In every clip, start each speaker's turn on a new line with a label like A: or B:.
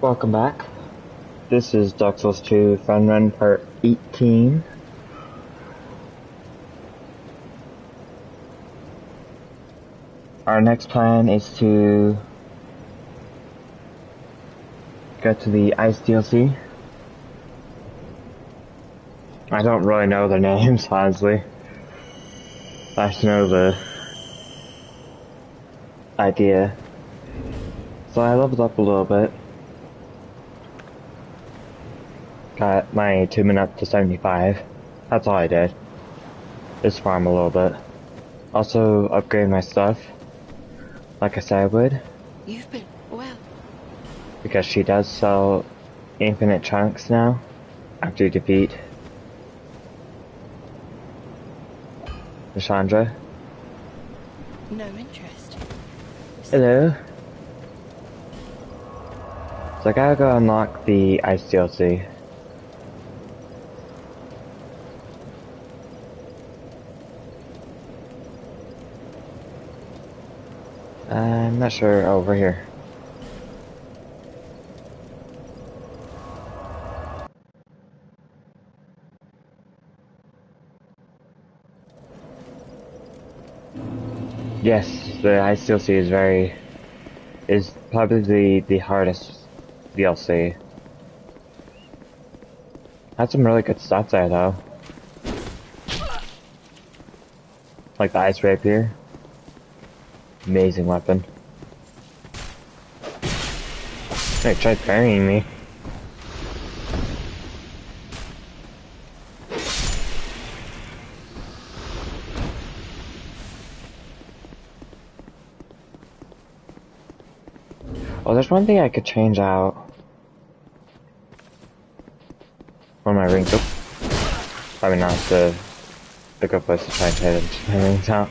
A: Welcome back. This is Dark Souls 2 Fun Run Part 18. Our next plan is to go to the Ice DLC. I don't really know their names, honestly. I just know the idea. So I leveled up a little bit. Got my achievement up to 75. That's all I did. Just farm a little bit. Also upgrade my stuff, like I said I would.
B: You've been well.
A: Because she does sell infinite chunks now, after you defeat Chandra.
B: No interest.
A: Hello. So I gotta go unlock the Ice DLC. I'm not sure. Oh, over here. Yes, the Ice DLC is probably the hardest DLC. Had some really good stuff there though. Like the Ice Rapier. Amazing weapon. Hey, try parrying me. Oh, there's one thing I could change out for my rings. Oh, probably not the good place to try and change my rings out.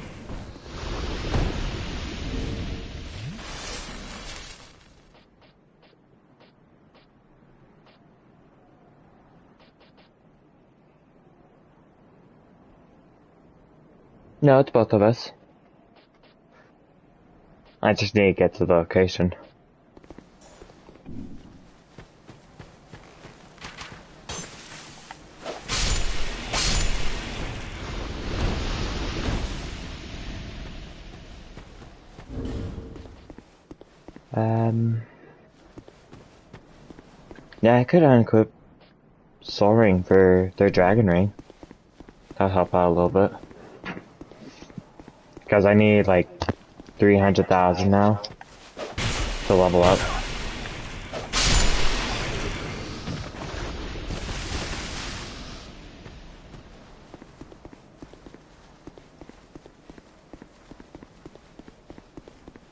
A: No, it's both of us. I just need to get to the location. Yeah, I could unequip Soul Ring for their Dragon Ring. That'll help out a little bit. Because I need like 300,000 now to level up.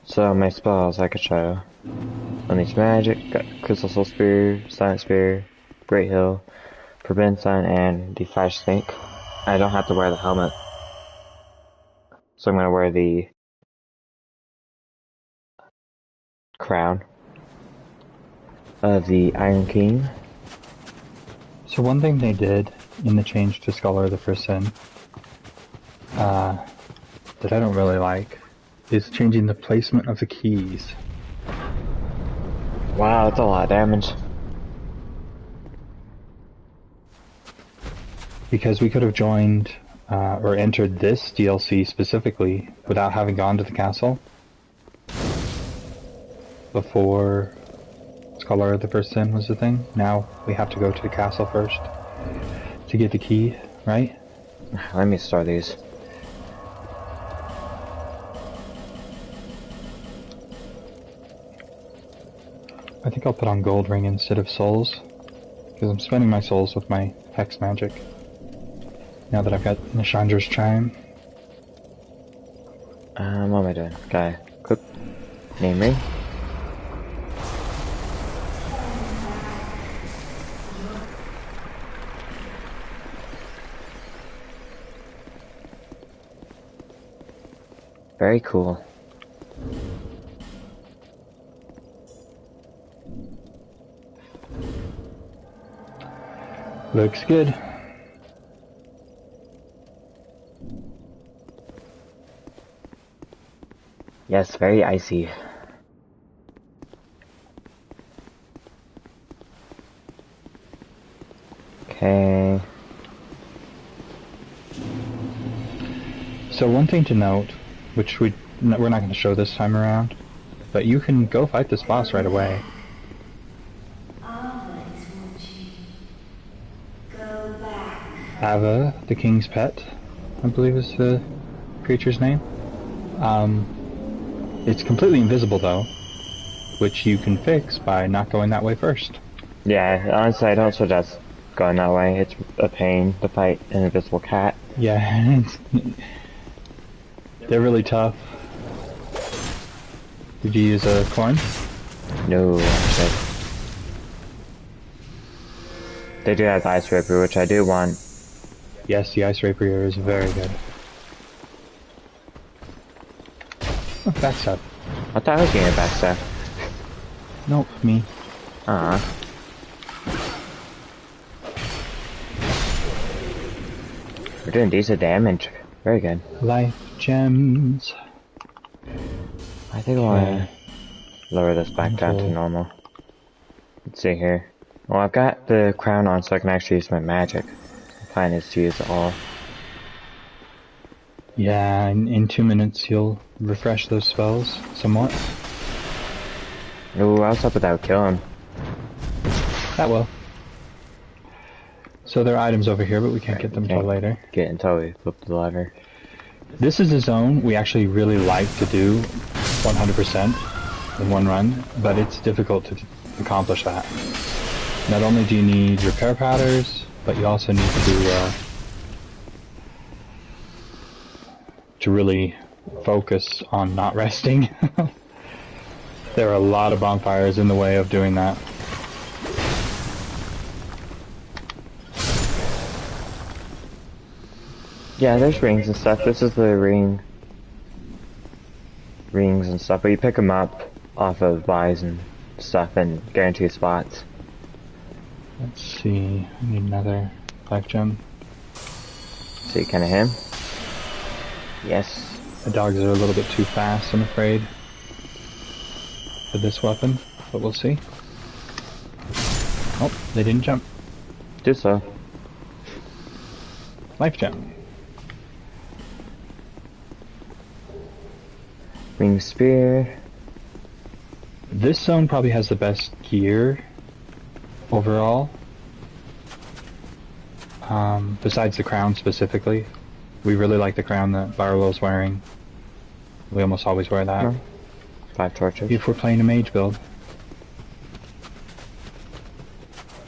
A: So my spells I could show. Unleash Magic, got Crystal Soul Spear, Silent Spear, Great Hill, Prevent Sun, and the Fire Snake. I don't have to wear the helmet. So I'm gonna wear the crown of the Iron King.
C: So one thing they did in the change to Scholar of the First Sin that I don't really like is changing the placement of the keys.
A: Wow, that's a lot of damage.
C: Because we could have joined or entered this DLC specifically without having gone to the castle before Scholar of the First Sin was the thing. Now we have to go to the castle first to get the key, right?
A: Let me store these.
C: I think I'll put on Gold Ring instead of Souls, because I'm spending my souls with my Hex magic. Now that I've got Nishandra's Chime.
A: What am I doing? Okay, quick. Name ring. Very cool.
C: Looks good.
A: Yes, very icy. Okay.
C: So one thing to note, which we're not going to show this time around, but you can go fight this boss right away. Ava, the king's pet, I believe is the creature's name. It's completely invisible though, which you can fix by not going that way first.
A: Yeah, honestly, I don't suggest going that way. It's a pain to fight an invisible cat.
C: Yeah, they're really tough. Did you use a coin?
A: No, shit. They do have Ice Rapier, which I do want.
C: Yes, the Ice Rapier is very good. Oh, backstab.
A: I thought I was getting a backstab.
C: Nope, me.
A: We're doing decent damage. Very good.
C: Life gems.
A: I think I want to lower this back down to normal. Let's see here. Well, I've got the crown on so I can actually use my magic. The plan is to use it all.
C: Yeah, in 2 minutes you'll refresh those spells somewhat.
A: Ooh, I was hoping that would kill him.
C: That will. So there are items over here, but we can't get them until later.
A: Get until we flip the lever.
C: This is a zone we actually really like to do 100% in one run, but it's difficult to accomplish that. Not only do you need repair powders, but you also need to really focus on not resting. There are a lot of bonfires in the way of doing that.
A: Yeah, there's rings and stuff. This is the rings and stuff, but you pick them up off of buys and stuff and guarantee spots.
C: Let's see, I need another life gem.
A: See, kind of him. Yes.
C: The dogs are a little bit too fast, I'm afraid, for this weapon, but we'll see. Oh, they didn't jump.
A: Do so.
C: Life gem.
A: Ring spear.
C: This zone probably has the best gear overall. Besides the crown specifically. We really like the crown that Barlow's wearing. We almost always wear that.
A: 5 torches.
C: If we're playing a mage build.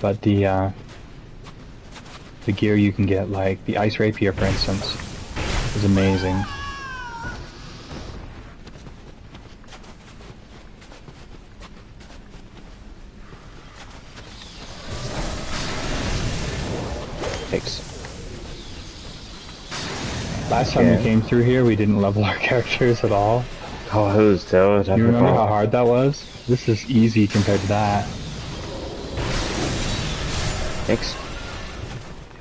C: But the gear you can get, like the Ice Rapier for instance, is amazing.
A: Thanks.
C: Last time we came through here, we didn't level our characters at all.
A: Oh, who's still?
C: You remember how hard that was? This is easy compared to that.
A: Thanks.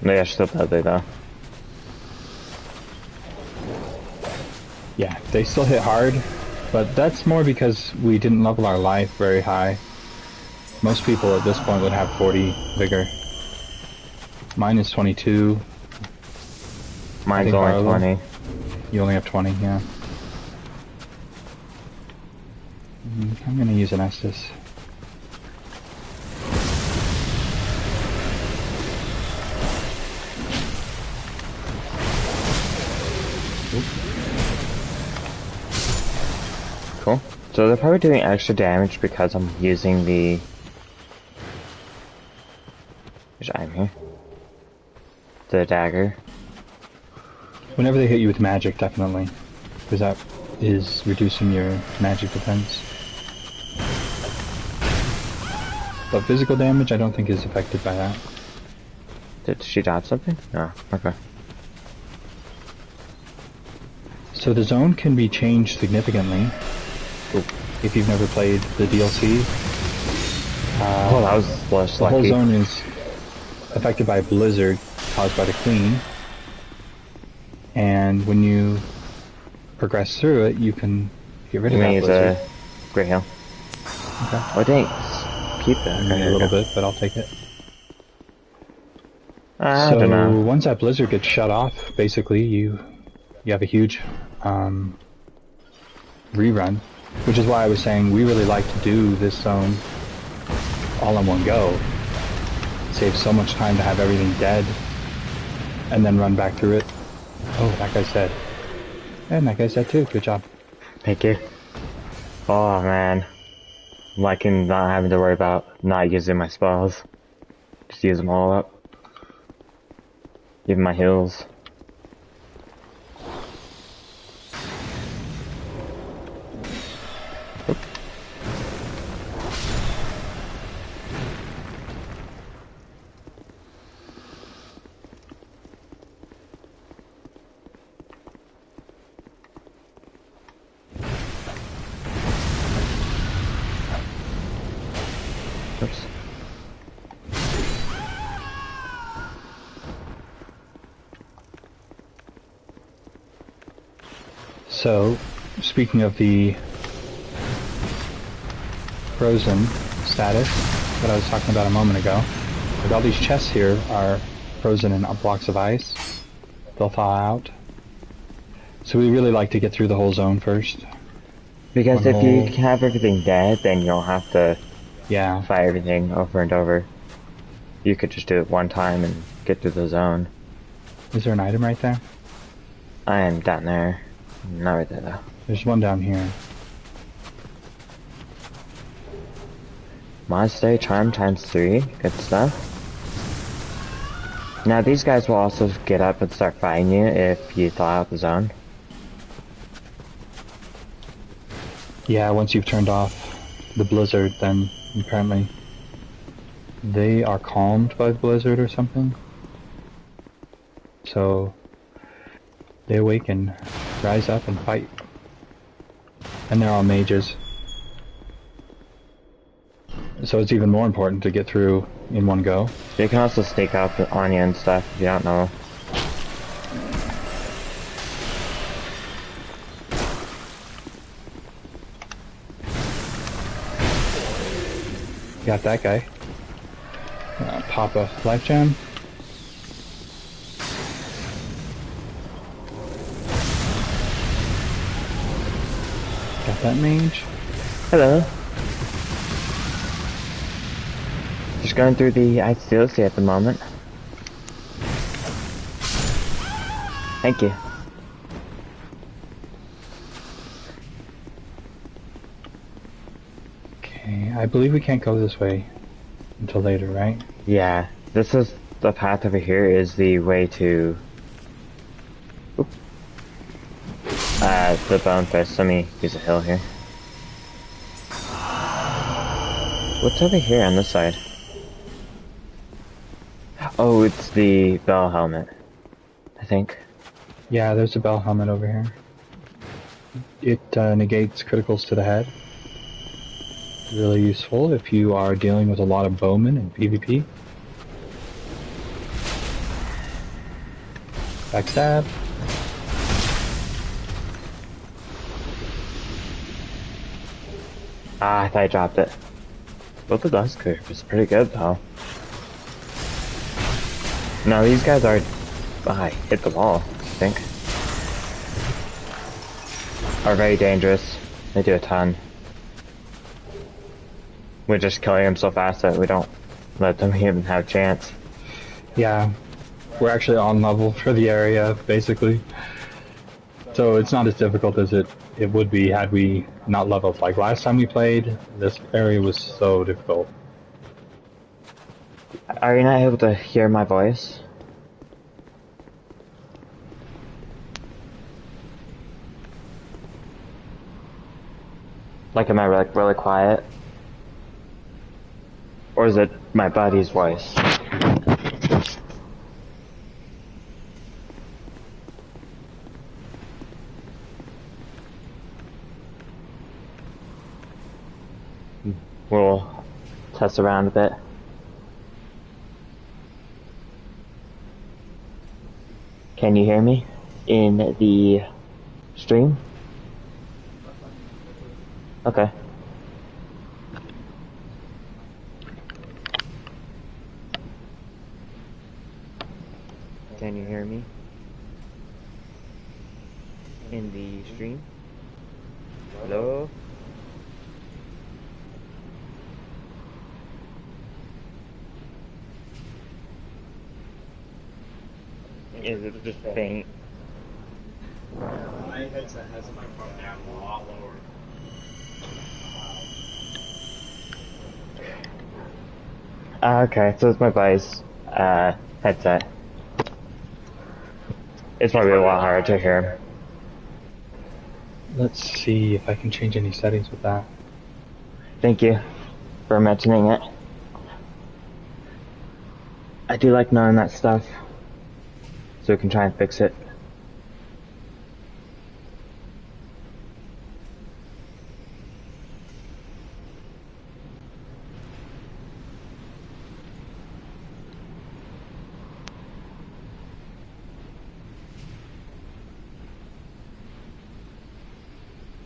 A: Maybe I should still play though.
C: Yeah, they still hit hard, but that's more because we didn't level our life very high. Most people at this point would have 40 vigor. Mine is 22.
A: Mine's only 20.
C: You only have 20, yeah. I'm gonna use an Estus.
A: Cool. So they're probably doing extra damage because I'm using the... Which item here? The dagger.
C: Whenever they hit you with magic, definitely. Because that is reducing your magic defense. But physical damage, I don't think is affected by that.
A: Did she drop something? Oh, okay.
C: So the zone can be changed significantly. If you've never played the DLC.
A: Oh, that was less
C: the
A: lucky.
C: whole zone is affected by a blizzard caused by the Queen. And when you progress through it, you can get rid of that blizzard.
A: Use a Great Hill.
C: Okay.
A: Oh, thanks. Keep that.
C: I need a little bit, but I'll take it.
A: I
C: So
A: don't know.
C: once that blizzard gets shut off, basically you have a huge rerun, which is why I was saying we really like to do this zone all in one go. It saves so much time to have everything dead and then run back through it. Oh, that guy's dead. And that guy's dead too. Good job.
A: Thank you. Oh man. I'm liking not having to worry about not using my spells. Just use them all up. Even my heals. Oops.
C: So, speaking of the frozen status that I was talking about a moment ago, like all these chests here are frozen in blocks of ice. They'll thaw out. So we really like to get through the whole zone first.
A: Because
C: One
A: if you
C: whole-
A: have everything dead, then you'll have to
C: Yeah.
A: fight everything over and over. You could just do it one time and get through the zone.
C: Is there an item right there?
A: I am down there. Not right there though.
C: There's one down here.
A: Monastery Charm times 3. Good stuff. Now these guys will also get up and start fighting you if you thaw out the zone.
C: Yeah, once you've turned off the blizzard, then apparently they are calmed by the blizzard or something. So they awaken, rise up and fight. And they're all mages. So it's even more important to get through in one go.
A: You can also sneak up on you and stuff if you don't know.
C: Got that guy. Pop a life gem. Got that mage.
A: Hello. Just going through the Ice DLC at the moment. Thank you.
C: Okay, I believe we can't go this way until later, right?
A: Yeah, this is the path over here is the way to the Bone Fist. Let me use a hill here. What's over here on this side? Oh, it's the bell helmet, I think.
C: Yeah, there's a bell helmet over here. It negates criticals to the head. Really useful if you are dealing with a lot of bowmen in PvP. Backstab.
A: Ah, I thought I dropped it. Both of those curves is pretty good though. No, these guys are... I hit the wall, I think. Are very dangerous. They do a ton. We're just killing them so fast that we don't let them even have a chance.
C: Yeah, we're actually on level for the area, basically. So it's not as difficult as it would be had we not leveled. Like last time we played, this area was so difficult.
A: Are you not able to hear my voice? Like, am I like really quiet? Or is it my buddy's voice? We'll test around a bit. Can you hear me in the stream? Okay. Can you hear me? In the stream? Hello? Is it just faint?
D: My headset has my phone down a lot lower.
A: Okay, so it's my buddy's headset. It's probably a lot harder to hear.
C: Let's see if I can change any settings with that.
A: Thank you for mentioning it. I do like knowing that stuff, so we can try and fix it.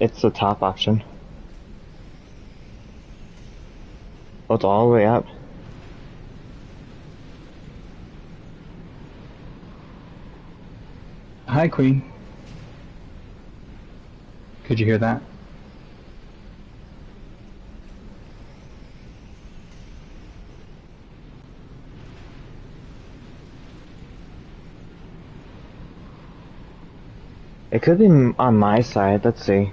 A: It's the top option. Oh, it's all the way up.
C: Hi, Queen. Could you hear that?
A: It could be on my side. Let's see.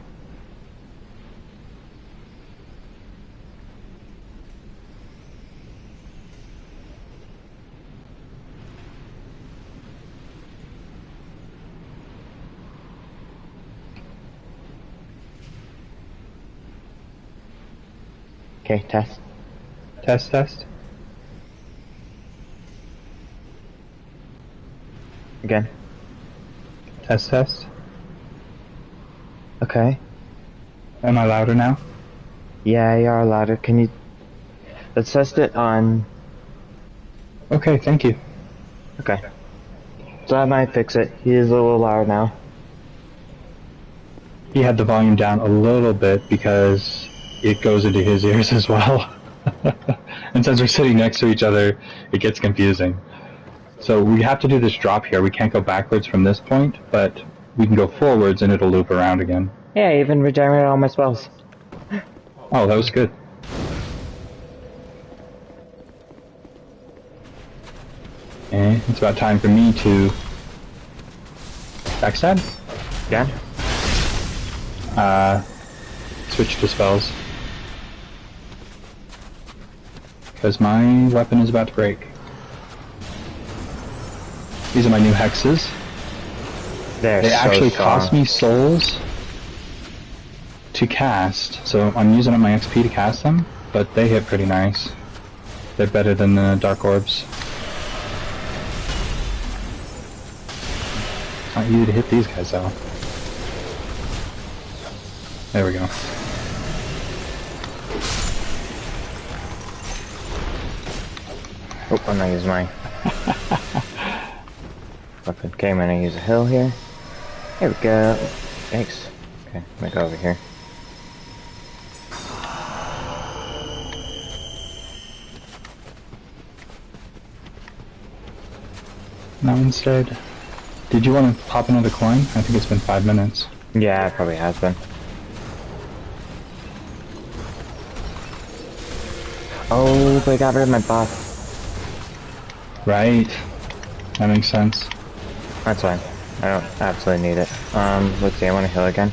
A: Okay, test.
C: Test, test.
A: Again.
C: Test, test.
A: Okay.
C: Am I louder now?
A: Yeah, you are louder. Can you... Let's test it on...
C: Okay, thank you.
A: Okay. So I might fix it. He is a little louder now.
C: He had the volume down a little bit because it goes into his ears as well. And since we're sitting next to each other, it gets confusing. So we have to do this drop here. We can't go backwards from this point, but we can go forwards and it'll loop around again.
A: Yeah, I even regenerated all my spells.
C: Oh, that was good. And it's about time for me to backstab.
A: Yeah?
C: Switch to spells. Because my weapon is about to break. These are my new hexes. They actually cost me souls to cast, so I'm using up my XP to cast them, but they hit pretty nice. They're better than the Dark Orbs. It's not easy to hit these guys though. There we go.
A: Oh, I'm gonna use my weapon. Okay, I'm gonna use a hill here. There we go. Thanks. Okay, I'm gonna go over here.
C: Now instead, did you want to pop another coin? I think it's been 5 minutes.
A: Yeah, it probably has been. Oh, but I got rid of my buff.
C: Right. That makes sense.
A: That's fine. I don't absolutely need it. Let's see, I want to heal again.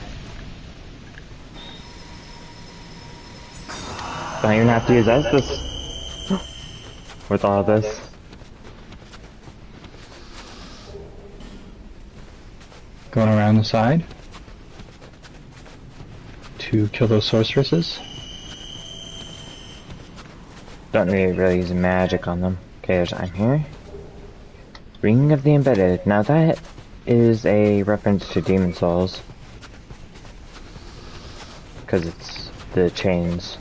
A: Don't even have to use Estus. With all this.
C: Going around the side to kill those sorceresses.
A: Don't really use magic on them. Okay, I'm here. Ring of the Embedded. Now that is a reference to Demon Souls. Because it's the chains.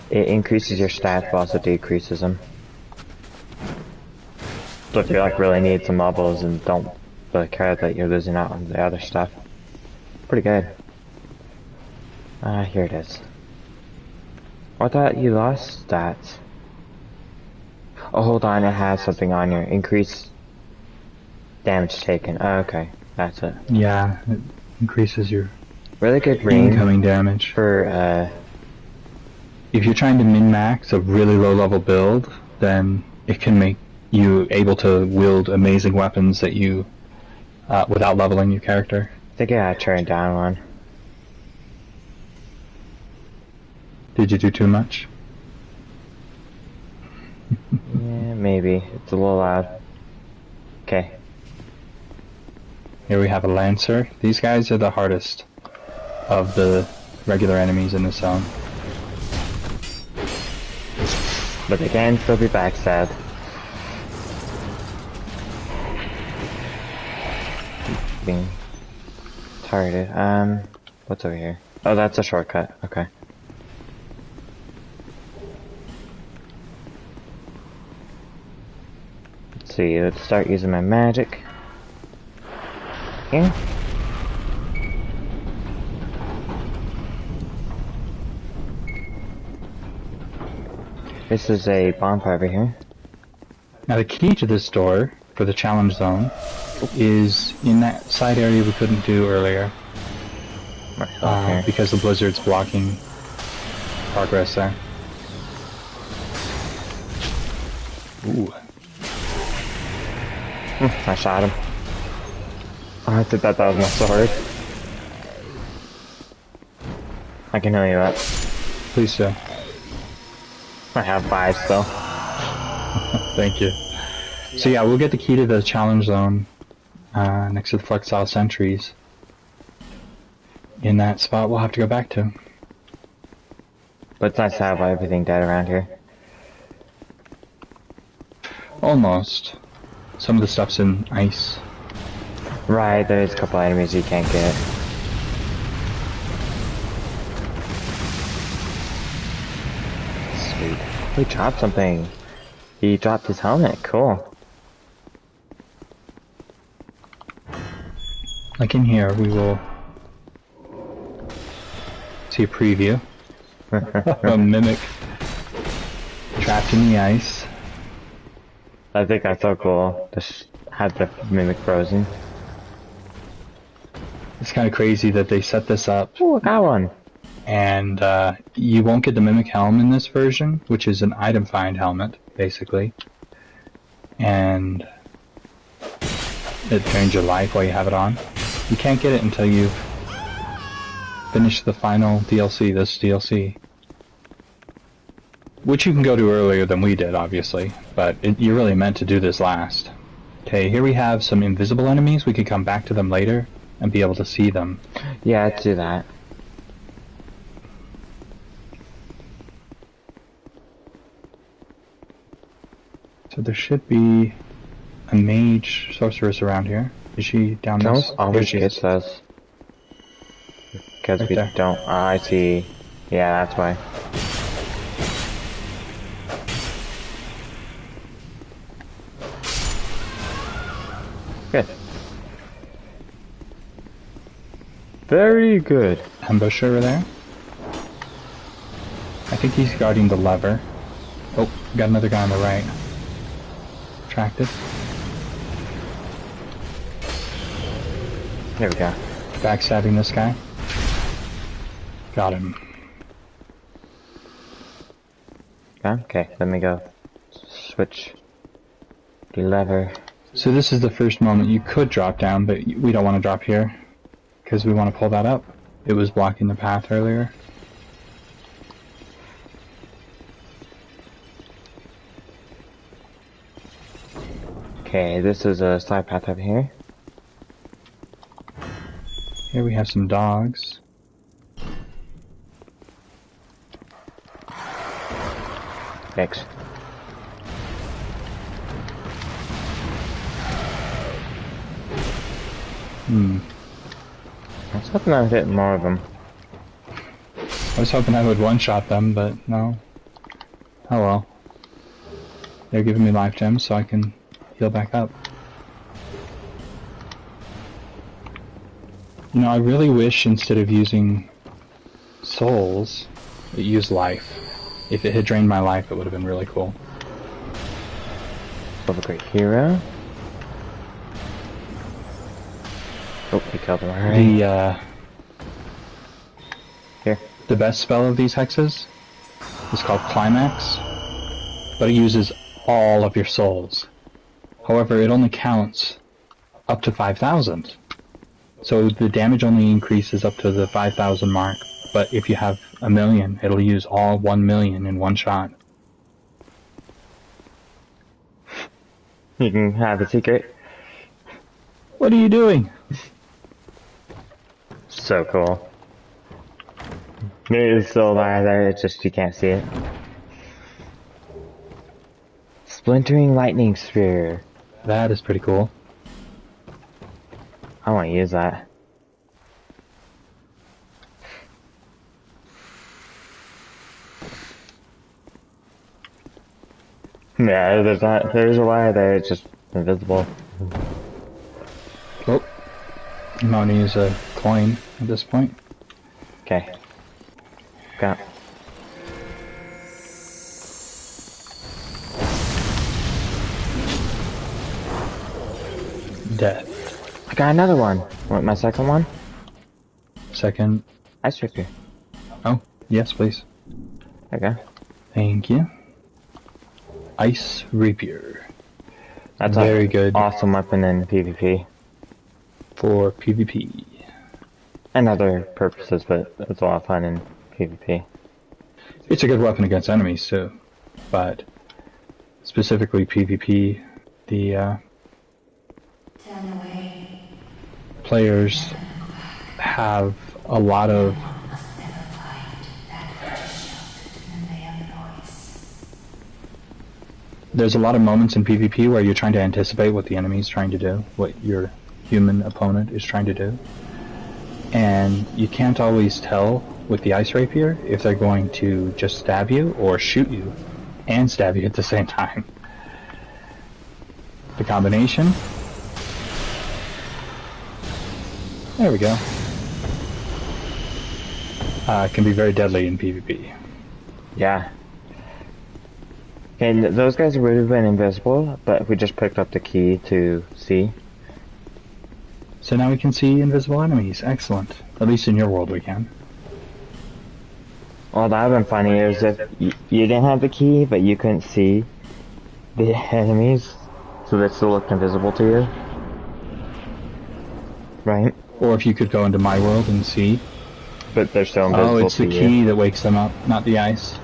A: It increases your stats but also decreases them. So if you like really need some levels and don't really care that you're losing out on the other stuff. Pretty good. Here it is. I thought you lost stats. Oh, hold on, it has something on here. Increase damage taken. Oh, okay, that's it.
C: Yeah, it increases your
A: Really good range
C: incoming damage.
A: for,
C: If you're trying to min-max a really low-level build, then it can make you able to wield amazing weapons that you, without leveling your character.
A: I think I gotta turn down one.
C: Did you do too much?
A: Yeah, maybe. It's a little loud. Okay.
C: Here we have a Lancer. These guys are the hardest of the regular enemies in the zone.
A: But they can still be backstabbed. Being targeted. What's over here? Oh, that's a shortcut. Okay. Let's see, let's start using my magic. Here. This is a bonfire over here.
C: Now the key to this door, for the challenge zone, is in that side area we couldn't do earlier.
A: Okay.
C: Because the blizzard's blocking progress there. Ooh.
A: I shot him. Oh, I thought that was my sword. I can heal you up.
C: Please do.
A: I have 5 still.
C: Thank you. So yeah, we'll get the key to the challenge zone next to the Flexile sentries. In that spot we'll have to go back to.
A: But it's nice to have everything dead around here.
C: Almost. Some of the stuff's in ice.
A: Right, there's a couple enemies you can't get. Sweet. We dropped something. He dropped his helmet. Cool.
C: Like in here, we will see a preview. A mimic trapped in the ice.
A: I think that's so cool. Just had the mimic frozen.
C: It's kind of crazy that they set this up,
A: Ooh, I got one.
C: and you won't get the mimic helm in this version, which is an item find helmet, basically. And it drains your life while you have it on. You can't get it until you've finished the final DLC, this DLC. Which you can go to earlier than we did, obviously, but you're really meant to do this last. Okay, here we have some invisible enemies. We can come back to them later and be able to see them.
A: Yeah, let's do that.
C: So there should be a mage sorceress around here. Is she down
A: Don't
C: this?
A: always
C: Here she
A: get
C: is.
A: us. Because
C: Right
A: we
C: there.
A: don't. I see. Yeah, that's why. Good. Very good.
C: Ambush over there. I think he's guarding the lever. Oh, got another guy on the right. Attracted.
A: There we go.
C: Backstabbing this guy. Got him.
A: Okay, let me go. Switch the lever.
C: So this is the first moment you could drop down, but we don't want to drop here. Because we want to pull that up. It was blocking the path earlier.
A: Okay, this is a side path over here.
C: Here we have some dogs.
A: Thanks. I was hoping I would hit more of them.
C: I was hoping I would one-shot them, but no. Oh well. They're giving me life gems so I can heal back up. You know, I really wish instead of using souls, it used life. If it had drained my life, it would have been really cool.
A: of a great hero. Oh, he killed him already. Here.
C: The best spell of these hexes is called Climax, but it uses all of your souls. However, it only counts up to 5,000. So the damage only increases up to the 5,000 mark, but if you have 1,000,000, it'll use all 1,000,000 in one shot.
A: You can have the secret.
C: What are you doing?
A: So cool. There's still alive there, it's just you can't see it. Splintering Lightning Spear.
C: That is pretty cool.
A: I want to use that. Yeah, there's not. There's a wire there. It's just invisible.
C: Oh, I'm gonna use a coin at this point.
A: Okay. Got.
C: Death.
A: I got another one. Want my second one?
C: Second.
A: Ice Rapier.
C: Oh, yes, please.
A: Okay.
C: Thank you. Ice Rapier.
A: That's
C: very
A: a
C: good
A: awesome weapon in PvP.
C: for PvP.
A: And other purposes, but it's a lot of fun in PvP.
C: It's a good weapon against enemies too, but specifically PvP, the players have a lot of there's a lot of moments in PvP where you're trying to anticipate what the enemy is trying to do, what your human opponent is trying to do, and you can't always tell with the Ice Rapier if they're going to just stab you or shoot you and stab you at the same time. The combination. There we go. Can be very deadly in PvP.
A: Yeah. And those guys would have been invisible, but we just picked up the key to see.
C: So now we can see invisible enemies. Excellent. At least in your world we can.
A: Well, that would have been funny is if you didn't have the key, but you couldn't see the enemies, so they still looked invisible to you. Right?
C: Or if you could go into my world and see.
A: But they're still invisible
C: Oh, it's the
A: to
C: key
A: you.
C: that wakes them up, not the ice.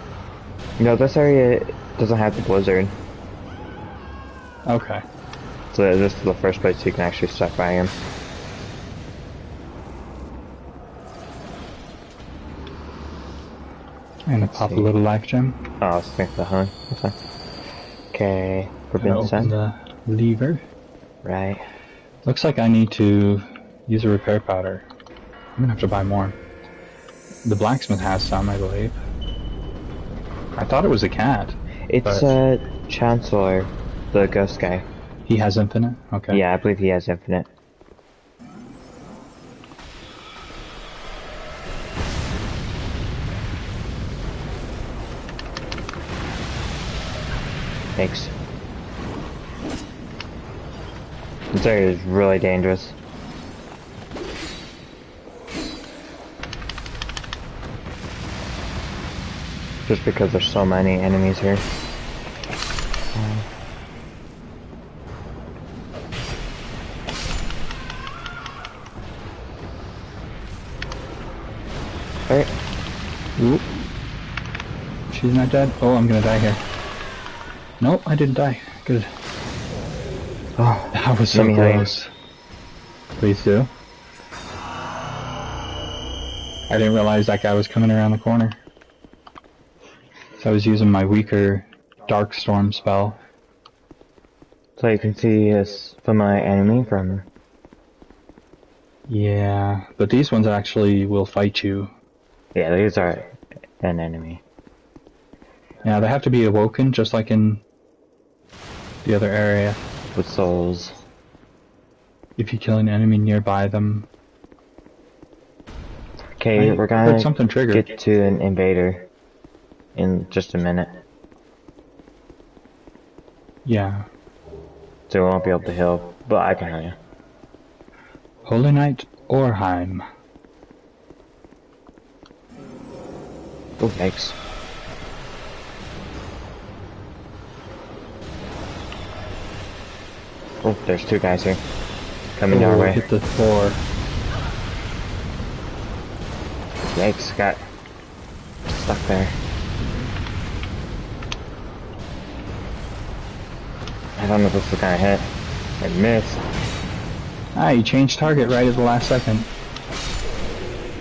A: No, this area doesn't have the blizzard,
C: Okay.
A: so this is the first place you can actually stop by him.
C: I'm gonna pop a little life gem.
A: Oh, I was thinking the hunt. That's fine. Okay,
C: Gonna
A: Forbidden
C: open
A: Sun.
C: the lever.
A: Right.
C: Looks like I need to use a repair powder. I'm gonna have to buy more. The blacksmith has some, I believe. I thought it was a cat.
A: It's
C: But-
A: Chancellor, the ghost guy.
C: He has infinite? Okay.
A: Yeah, I believe he has infinite. Thanks. This area is really dangerous. Just because there's so many enemies here. Alright.
C: Oop. She's not dead? Oh, I'm gonna die here. Nope, I didn't die. Good.
A: Oh,
C: That was so
A: let me heal you.
C: close. Please do. I didn't realize that guy was coming around the corner. So I was using my weaker Dark Storm spell.
A: So you can see this familiar enemy from...
C: Yeah, but these ones actually will fight you.
A: Yeah, these are an enemy.
C: Yeah, they have to be awoken, just like in the other area.
A: With souls.
C: If you kill an enemy nearby them.
A: Okay,
C: I
A: we're
C: heard
A: gonna
C: something trigger.
A: get to an invader in just a minute.
C: Yeah.
A: so we won't be able to heal, but I can heal you.
C: Holy Knight Orheim.
A: Oh, yikes. Oh, there's two guys here. Coming our way.
C: Hit the 4.
A: Yikes, got stuck there. I don't know if this is gonna hit. I missed.
C: Ah, you changed target right at the last second.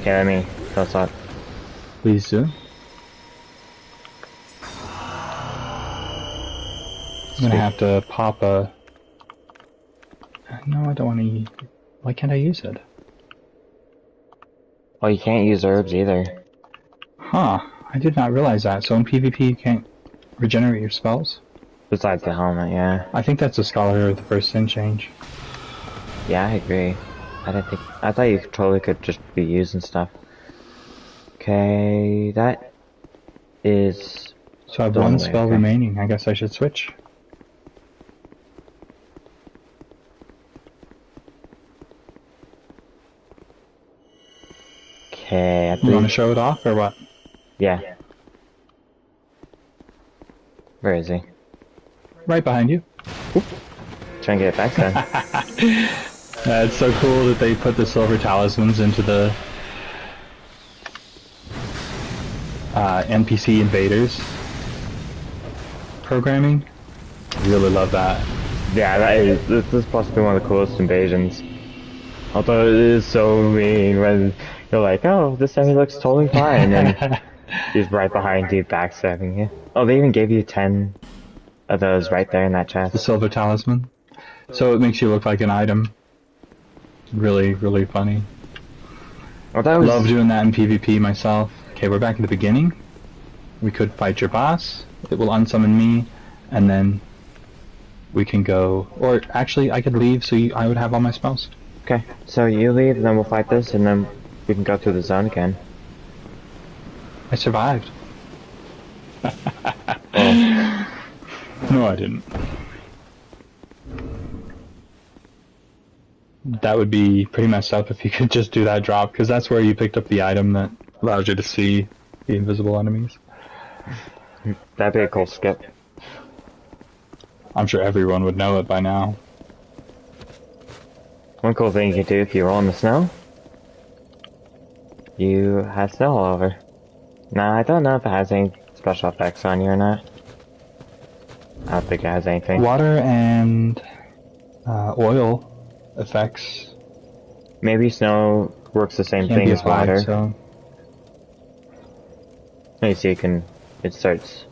A: Okay, let me close up.
C: Please do. I'm gonna have to pop a... No, I don't want to... Why can't I use it?
A: Oh, you can't use herbs either.
C: Huh, I did not realize that. So in PvP you can't regenerate your spells?
A: Besides the helmet, yeah.
C: I think that's a Scholar of the First Sin change.
A: Yeah, I agree. I thought you totally could just be using stuff. Okay, that is...
C: So I have
A: the
C: one
A: way,
C: spell
A: okay.
C: remaining. I guess I should switch.
A: Okay, I
C: You want to
A: think...
C: show it off or what?
A: Yeah. Where is he?
C: Right behind you.
A: Try and get it back then.
C: It's so cool that they put the silver talismans into the NPC invaders programming. Really love that.
A: Yeah, this is possibly one of the coolest invasions. Although it is so mean when you're like, oh, this enemy looks totally fine, and he's right behind you, backstabbing you. Oh, they even gave you 10 of those right there in that
C: The
A: chest.
C: silver talisman. So it makes you look like an item. Really, really funny.
A: Well, that was...
C: Love doing that in PvP myself. Okay, we're back at the beginning. We could fight your boss. It will unsummon me, and then we can go... Or actually, I could leave so I would have all my spells.
A: Okay, so you leave, and then we'll fight this, and then we can go through the zone again.
C: I survived.
A: Oh.
C: No, I didn't. That would be pretty messed up if you could just do that drop, because that's where you picked up the item that allows you to see the invisible enemies.
A: That'd be a cool skip.
C: I'm sure everyone would know it by now.
A: One cool thing you can do if you roll in the snow, you have snow all over. Now, I don't know if it has any special effects on you or not. I don't think it has anything.
C: Water and oil effects
A: Maybe snow works the same
C: can't
A: thing
C: be
A: as
C: applied,
A: water.
C: so...
A: Let me see, it starts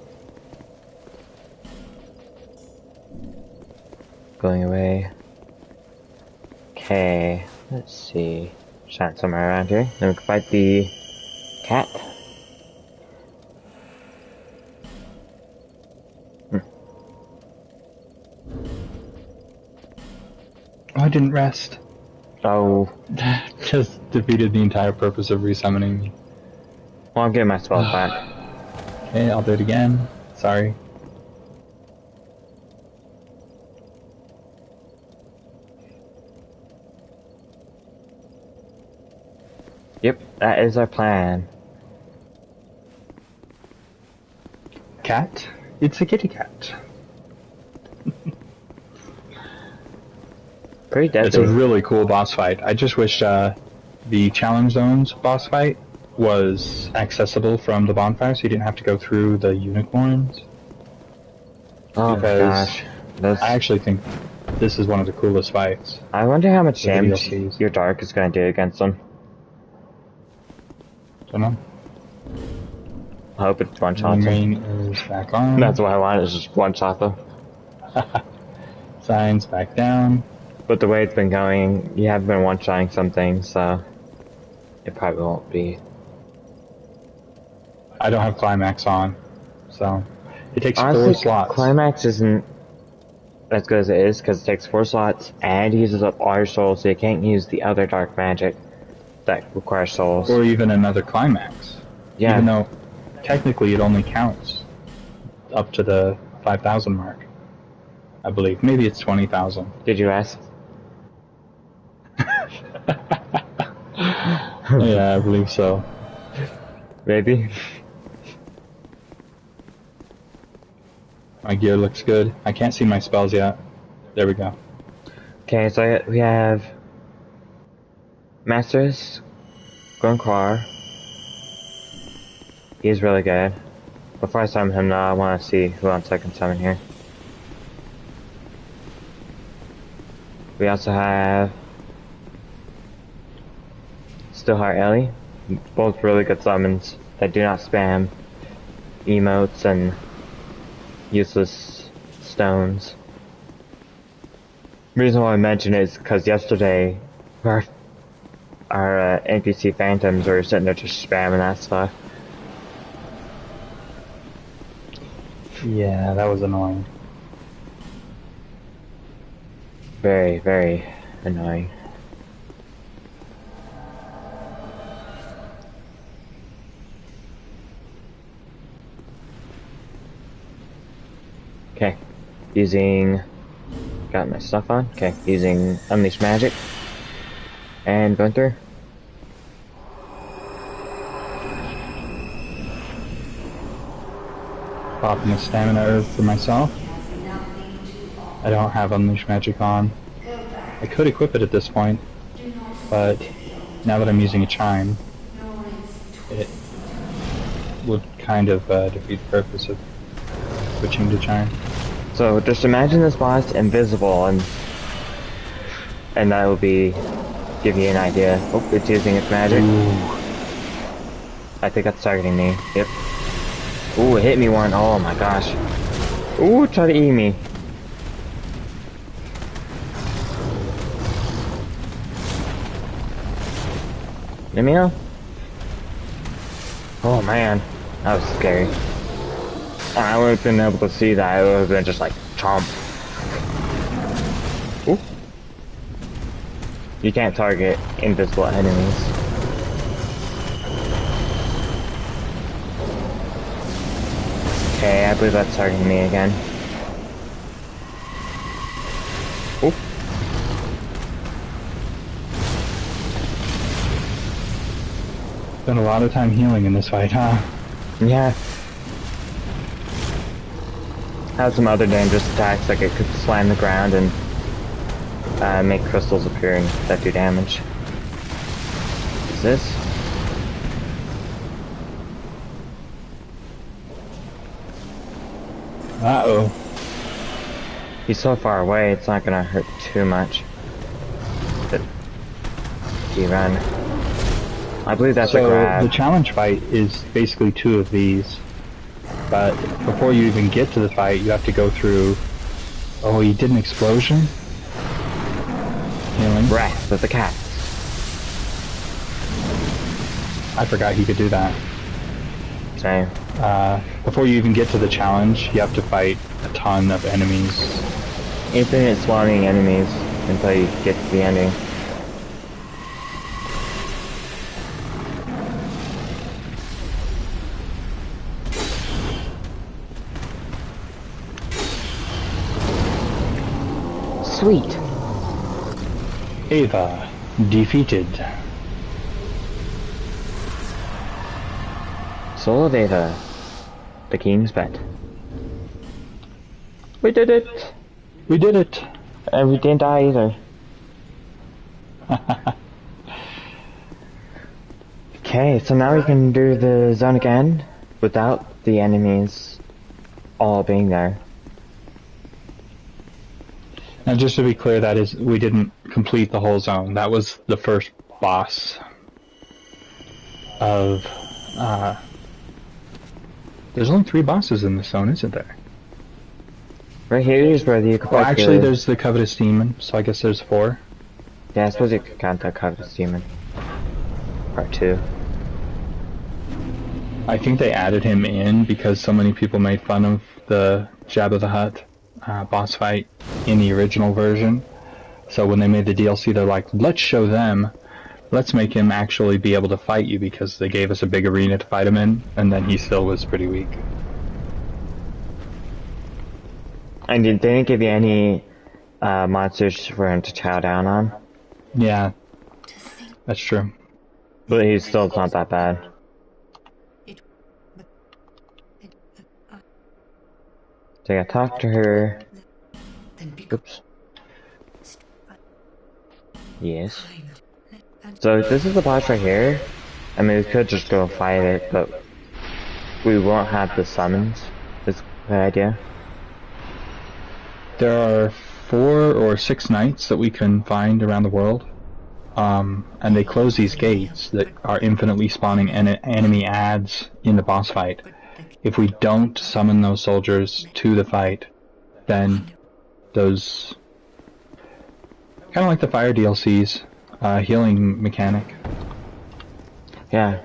A: going away. Okay, let's see. Shot somewhere around here. Then we can fight the cat.
C: Oh, I didn't rest.
A: Oh,
C: Just defeated the entire purpose of resummoning me.
A: well, I'm getting my spells back.
C: Okay, I'll do it again. Sorry.
A: Yep, that is our plan.
C: Cat? It's a kitty cat.
A: Pretty
C: It's a
A: deadly.
C: really cool boss fight. I just wish the challenge zones boss fight was accessible from the bonfire, so you didn't have to go through the unicorns.
A: Oh my
C: because
A: gosh. Those,
C: I actually think this is one of the coolest fights.
A: I wonder how much
C: The
A: damage
C: DLCs.
A: your dark is going to do against them.
C: Don't know.
A: I hope it's one shot them.
C: Rain is back on.
A: That's what I want, is just one shot them.
C: Signs back down.
A: But the way it's been going, you have been one-shotting some things, so it probably won't be.
C: I don't have climax on, so it takes
A: Honestly,
C: 4 slots.
A: Climax isn't as good as it is, because it takes 4 slots and uses up all your souls, so you can't use the other dark magic that requires souls.
C: Or even another climax.
A: Yeah.
C: Even though technically it only counts up to the 5,000 mark. I believe. Maybe it's 20,000.
A: Did you ask?
C: Yeah, I believe so.
A: Maybe.
C: My gear looks good. I can't see my spells yet. There we go.
A: Okay, so we have Masters, Gunquar. He's really good. Before I summon him, though, I want to see who else I can summon here. We also have Stillheart Ellie. Both really good summons that do not spam emotes and useless stones. The reason why I mention it is because yesterday our NPC phantoms were sitting there just spamming that stuff.
C: Yeah, that was annoying.
A: Very, very annoying. Okay, using... Got my stuff on. Okay, using Unleash Magic. And Gunther.
C: Popping a stamina herb for myself. I don't have Unleash Magic on. I could equip it at this point, but now that I'm using a chime, it would kind of defeat the purpose of switching to chime.
A: So just imagine this boss invisible, and that will be give you an idea. Oh, it's using its magic.
C: Ooh.
A: I think that's targeting me. Yep. Ooh, it hit me one. Oh my gosh. Ooh, try to eat me. Let me know. Oh man, that was scary. I would have been able to see that. It would have been just like chomp. Ooh. You can't target invisible enemies. Okay, I believe that's targeting me again. Ooh.
C: Spent a lot of time healing in this fight, huh?
A: Yeah. Have some other dangerous attacks, like it could slam the ground and make crystals appear and that do damage. Is this?
C: Uh-oh.
A: He's so far away, it's not gonna hurt too much. But if you run. I believe that's a grab.
C: The challenge fight is basically two of these. But before you even get to the fight, you have to go through... Oh, he did an explosion? Healing.
A: Wrath of the Cat.
C: I forgot he could do that.
A: Same.
C: Before you even get to the challenge, you have to fight a ton of enemies.
A: Infinite spawning enemies until you get to the ending. Sweet.
C: Ava defeated.
A: Soul of Ava. The King's Pet. We did it!
C: We did it!
A: And we didn't die either. Okay, so now we can do the zone again without the enemies all being there.
C: Now just to be clear, that is, we didn't complete the whole zone. That was the first boss of, there's only 3 bosses in this zone, isn't there?
A: Right here is where you could
C: Well,
A: fight
C: actually,
A: the...
C: there's the Covetous Demon, so I guess there's 4.
A: Yeah, I suppose you could count that Covetous Demon. Part 2.
C: I think they added him in because so many people made fun of the Jabba the Hutt boss fight in the original version. So when they made the DLC, they're like, let's show them. Let's make him actually be able to fight you, because they gave us a big arena to fight him in, and then he still was pretty weak.
A: And they didn't give you any monsters for him to chow down on.
C: Yeah,
B: To think
C: that's true.
A: But he's still not that bad.
B: it, it,
A: So I talked to her.
B: then because
A: Oops. Yes.
B: and
A: So this is the boss right here. I mean, we could just go fight it, but we won't have the summons. Is the idea.
C: There are 4 or 6 knights that we can find around the world. And they close these gates that are infinitely spawning enemy adds in the boss fight. If we don't summon those soldiers to the fight, then those... kind of like the fire DLCs, healing mechanic.
A: Yeah.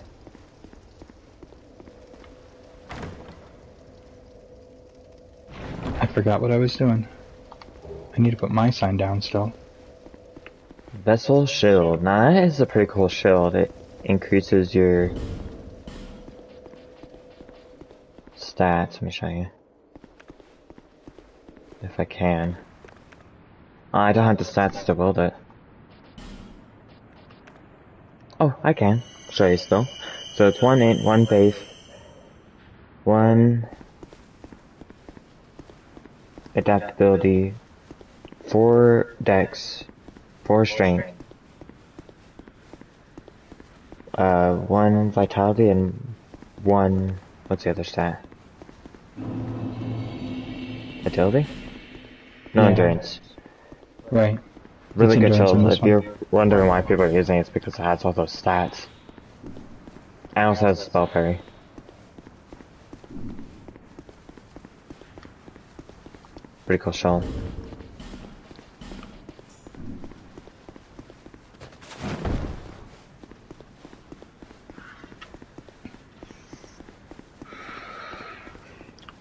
C: I forgot what I was doing. I need to put my sign down still.
A: Vessel shield. Now that is a pretty cool shield. It increases your stats. Let me show you. If I can. I don't have the stats to build it. Oh, I can. Show you still. So it's 1 int, 1 base, 1 adaptability, 4 dex, 4 strength, 1 vitality, and 1, what's the other stat? Agility? No,
C: Yeah.
A: endurance.
C: Right.
A: Really
C: It's
A: good
C: endurance in
A: shield.
C: this
A: If
C: one.
A: you're wondering why people are using it, it's because it has all those stats. And also has spell parry. Pretty cool shield.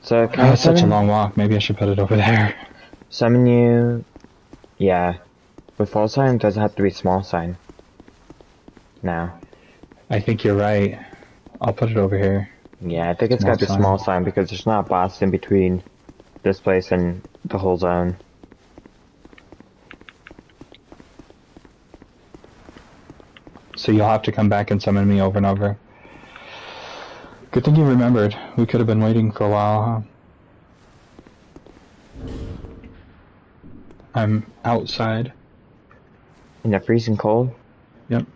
A: So can I
C: That's such a
A: summon,
C: long walk. Maybe I should put it over there.
A: summon you? Yeah. With full sign, it doesn't have to be small sign. Now.
C: I think you're right. I'll put it over here.
A: Yeah, I think it's
C: Small
A: gotta be
C: sign.
A: small sign because there's not a boss in between this place and the whole zone.
C: So you'll have to come back and summon me over and over. Good thing you remembered. We could have been waiting for a while, huh? I'm outside.
A: In the freezing cold?
C: Yep.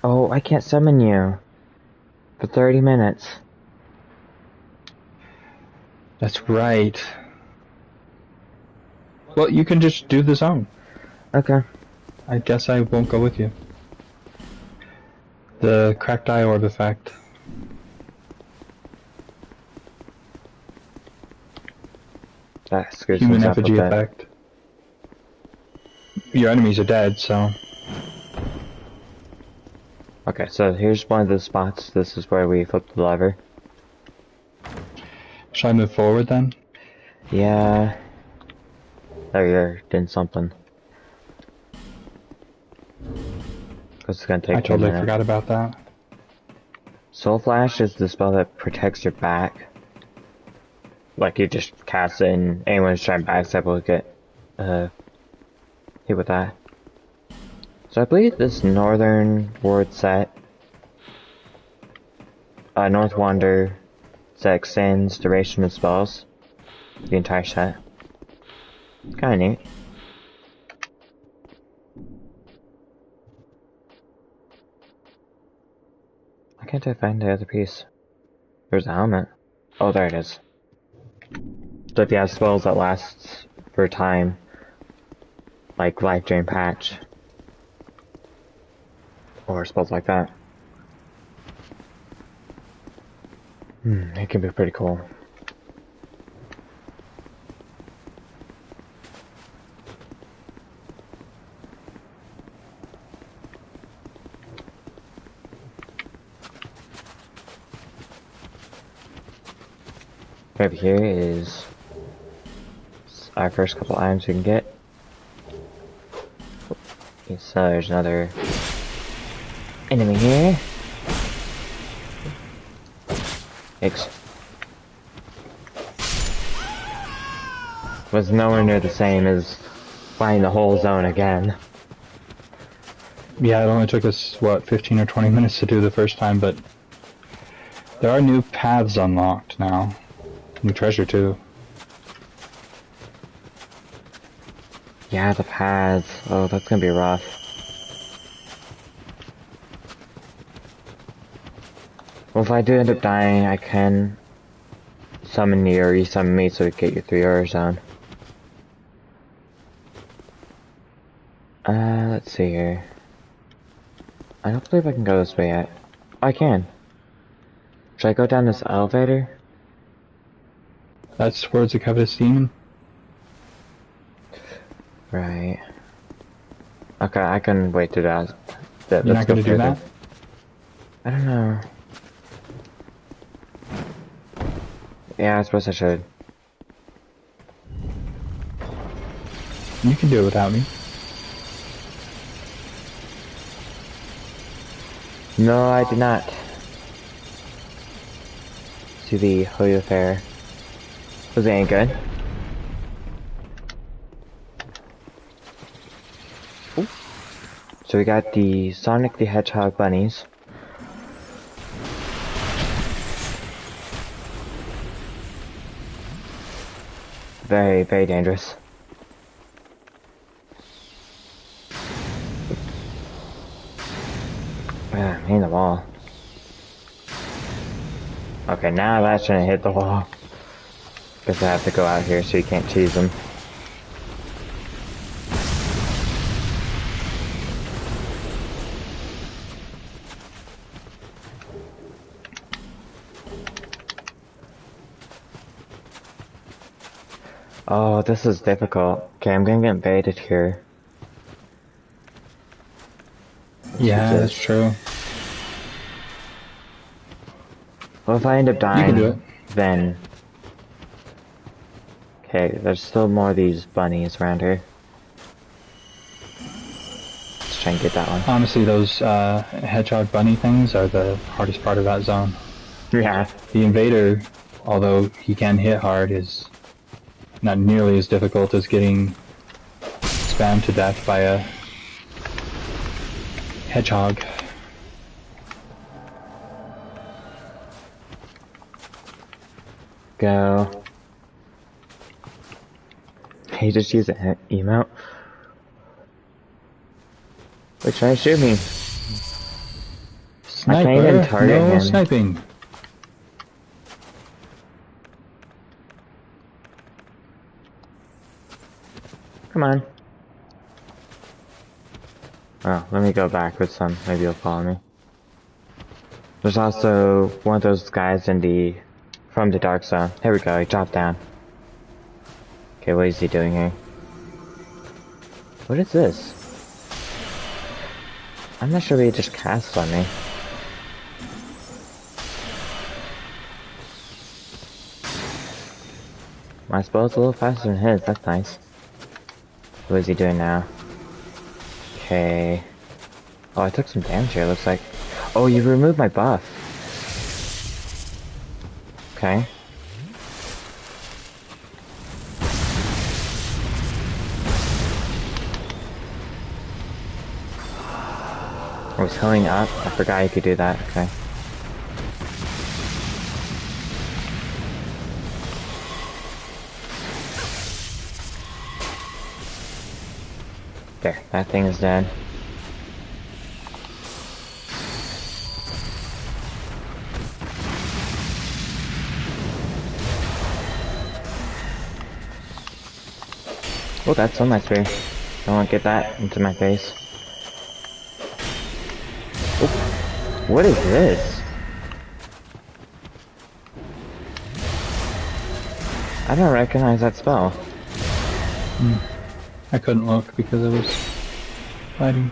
A: Oh, I can't summon you. For 30 minutes.
C: That's right. Well, you can just do the zone.
A: Okay.
C: I guess I won't go with you. The cracked eye orb effect.
A: That screws
C: Human
A: things up a
C: effigy
A: bit.
C: effect. Your enemies are dead, so...
A: Okay, so here's one of the spots. This is where we flip the lever.
C: Should I move forward then?
A: Yeah. There you're doing something. Cause it's gonna take
C: I
A: a
C: totally
A: minute.
C: forgot about that.
A: Soul Flash is the spell that protects your back. Like you just cast it and anyone who's trying backstab will get hit with that. So I believe this Northern Ward set, North Wander set extends duration of spells. The entire set. Kinda neat. Why can't I find the other piece? There's a helmet. Oh, there it is. So if you have spells that last for a time, like Life Drain Patch, or spells like that, it can be pretty cool. Over here is our first couple items we can get. Okay, so there's another enemy here. X was nowhere near the same as flying the whole zone again.
C: Yeah, it only took us, what, 15 or 20 minutes to do the first time, but there are new paths unlocked now. New treasure, too.
A: Yeah, the pads. Oh, that's gonna be rough. Well, if I do end up dying, I can summon you or you summon me so we get your 3-hour zone. Let's see here. I don't believe I can go this way yet. Oh, I can. Should I go down this elevator?
C: That's towards the Covetous Demon.
A: Right. Okay, I can wait through that.
C: You're not going to do that?
A: I don't know. Yeah, I suppose I should.
C: You can do it without me.
A: No, I did not. To the Hoyo Fair. Was it any good? Ooh. So we got the Sonic the Hedgehog bunnies. Very, very dangerous. Ah, hitting the wall. Okay, now that's gonna hit the wall. Guess I have to go out here so you can't cheese them. Oh, this is difficult. Okay, I'm gonna get baited here.
C: Yeah, that's true.
A: Well, if I end up dying,
C: You can do it.
A: then... Okay, there's still more of these bunnies around here. Let's try and get that one.
C: Honestly, those hedgehog bunny things are the hardest part of that zone.
A: Yeah.
C: The invader, although he can hit hard, is not nearly as difficult as getting spammed to death by a hedgehog.
A: Go. He just used an emote. Wait, try to shoot me.
C: Sniper,
A: I can't even target
C: no
A: him.
C: sniping.
A: Come on. Oh, let me go back with some. Maybe you'll follow me. There's also one of those guys in the... From the dark zone. Here we go, he dropped down. Okay, what is he doing here? What is this? I'm not sure what he just cast on me. My spell's a little faster than his, that's nice. What is he doing now? Okay. Oh, I took some damage here, looks like. Oh, you removed my buff. Okay. I was healing up. I forgot you could do that. Okay. There, that thing is dead. Oh, that's on my spear. Don't want to get that into my face. Oh, what is this? I don't recognize that spell.
C: I couldn't look because I was fighting.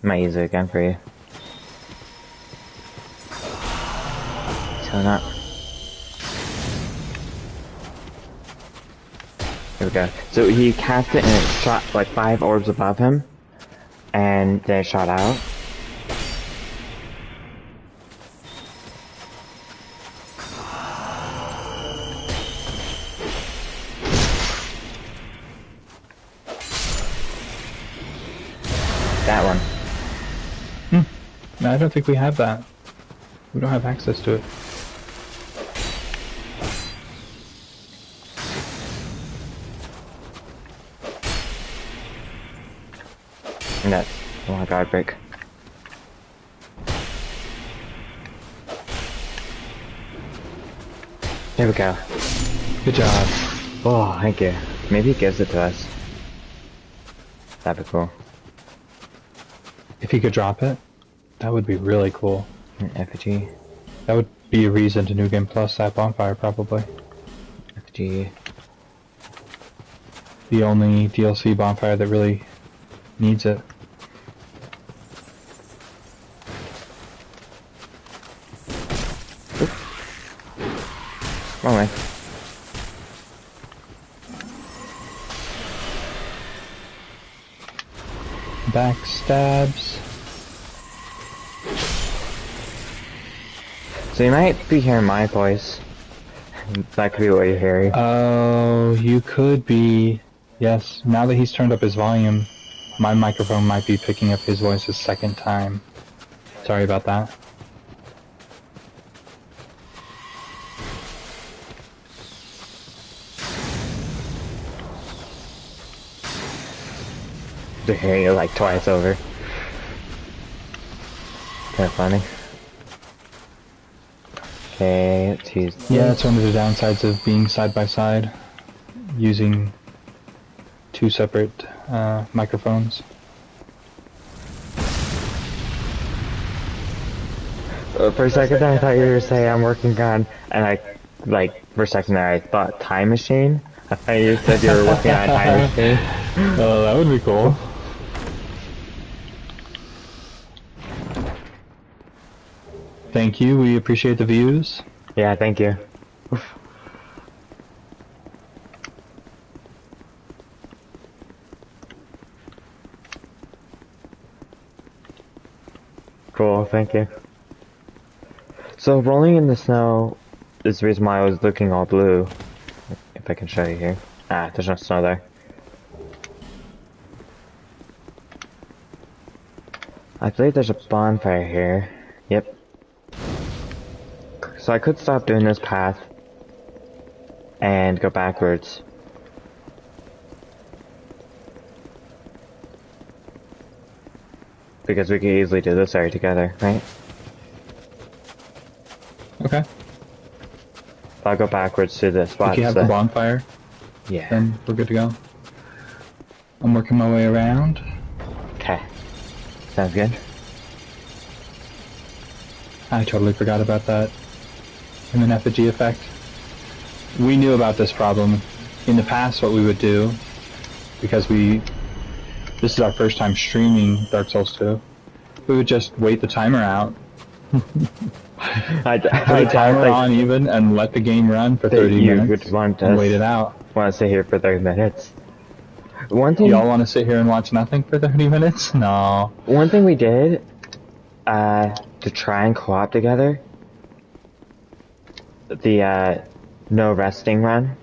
A: Might use it again for you. Healing up. Here we go. So he cast it and it shot like 5 orbs above him. And then it shot out.
C: No, I don't think we have that. We don't have access to it.
A: Nuts. Oh my god, break. There we go.
C: Good job.
A: Oh, thank you. Maybe he gives it to us. That'd be cool.
C: If he could drop it, that would be really cool.
A: An effigy.
C: That would be a reason to New Game Plus that bonfire, probably.
A: Effigy.
C: The only DLC bonfire that really needs it.
A: Wrong way.
C: Backstabs.
A: So you might be hearing my voice. That could be what you're hearing.
C: Oh, you could be. Yes, now that he's turned up his volume, my microphone might be picking up his voice a second time. Sorry about that.
A: They're hearing it like twice over. Kinda funny. Okay, let's use this.
C: Yeah, it's one of the downsides of being side by side, using two separate microphones.
A: For a second there, I thought you were saying I'm working on, and for a second there, I thought Time Machine. I thought you said you were working on Time Machine.
C: Oh, that would be cool. Thank you, we appreciate the views.
A: Yeah, thank you. Cool, thank you. So rolling in the snow is the reason why I was looking all blue. If I can show you here. Ah, there's no snow there. I believe there's a bonfire here. Yep. So I could stop doing this path and go backwards. Because we could easily do this area together, right?
C: Okay.
A: If I go backwards to the spot.
C: If you have the bonfire,
A: Yeah.
C: then we're good to go. I'm working my way around.
A: Okay. Sounds good.
C: I totally forgot about that. And an effigy effect. We knew about this problem. In the past, what we would do, because this is our first time streaming Dark Souls 2, we would just wait the timer out.
A: I
C: Put the timer on even and let the game run for 30
A: you
C: minutes
A: would want
C: and
A: us
C: wait it out.
A: want to sit here for 30 minutes. One thing
C: Y'all want to sit here and watch nothing for 30 minutes? No.
A: One thing we did, to try and co-op together, the, no resting run,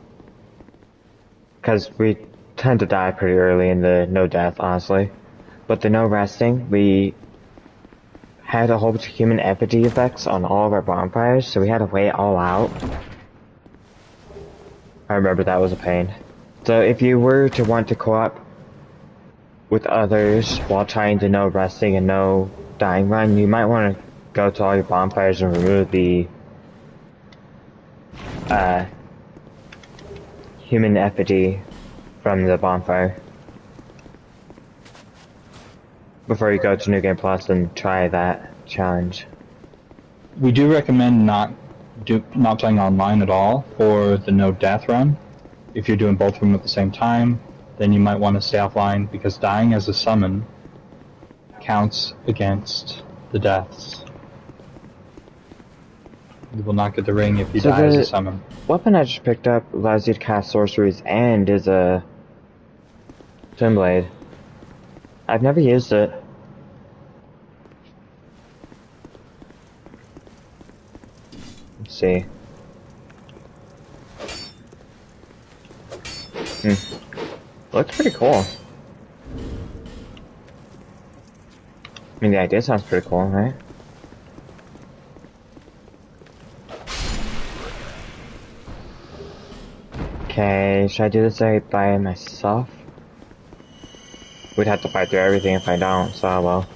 A: because we tend to die pretty early in the no death, honestly, but the no resting, we had a whole bunch of human effigy effects on all of our bonfires, so we had to wait it all out. I remember that was a pain. So if you were to want to co-op with others while trying to no resting and no dying run, you might want to go to all your bonfires and remove the human effigy from the bonfire before you go to New Game Plus and try that challenge.
C: We do recommend not playing online at all for the no death run. If you're doing both of them at the same time, then you might want to stay offline because dying as a summon counts against the deaths. You will not get the ring if you die as a summon.
A: Weapon I just picked up allows you to cast sorceries and is a Twin Blade. I've never used it. Let's see. Looks pretty cool. I mean, the idea sounds pretty cool, right? Okay, should I do this right by myself? We'd have to fight through everything if I don't, so well.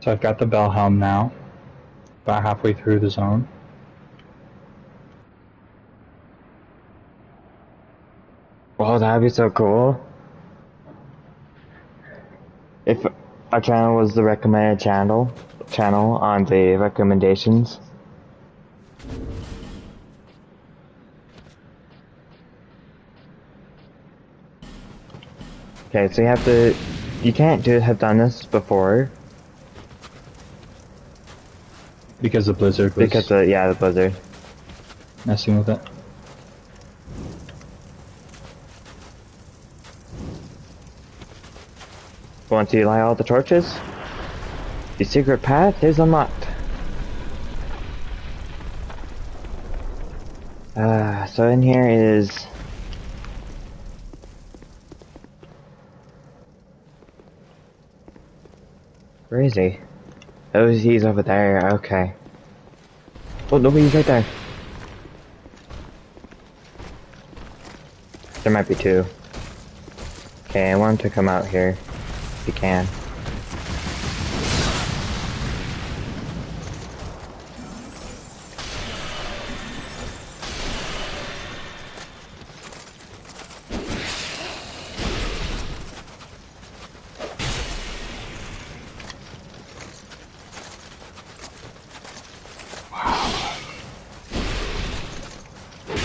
C: So I've got the bell helm now, about halfway through the zone.
A: Oh, that'd be so cool. If our channel was the recommended channel on the recommendations. Okay, so you can't have done this before.
C: Because the blizzard was
A: Because the blizzard.
C: messing with it.
A: Once you light all the torches, the secret path is unlocked. So in here is... Where is he? Oh, he's over there, okay. Oh, no, he's right there. There might be two. Okay, I want him to come out here, if he can.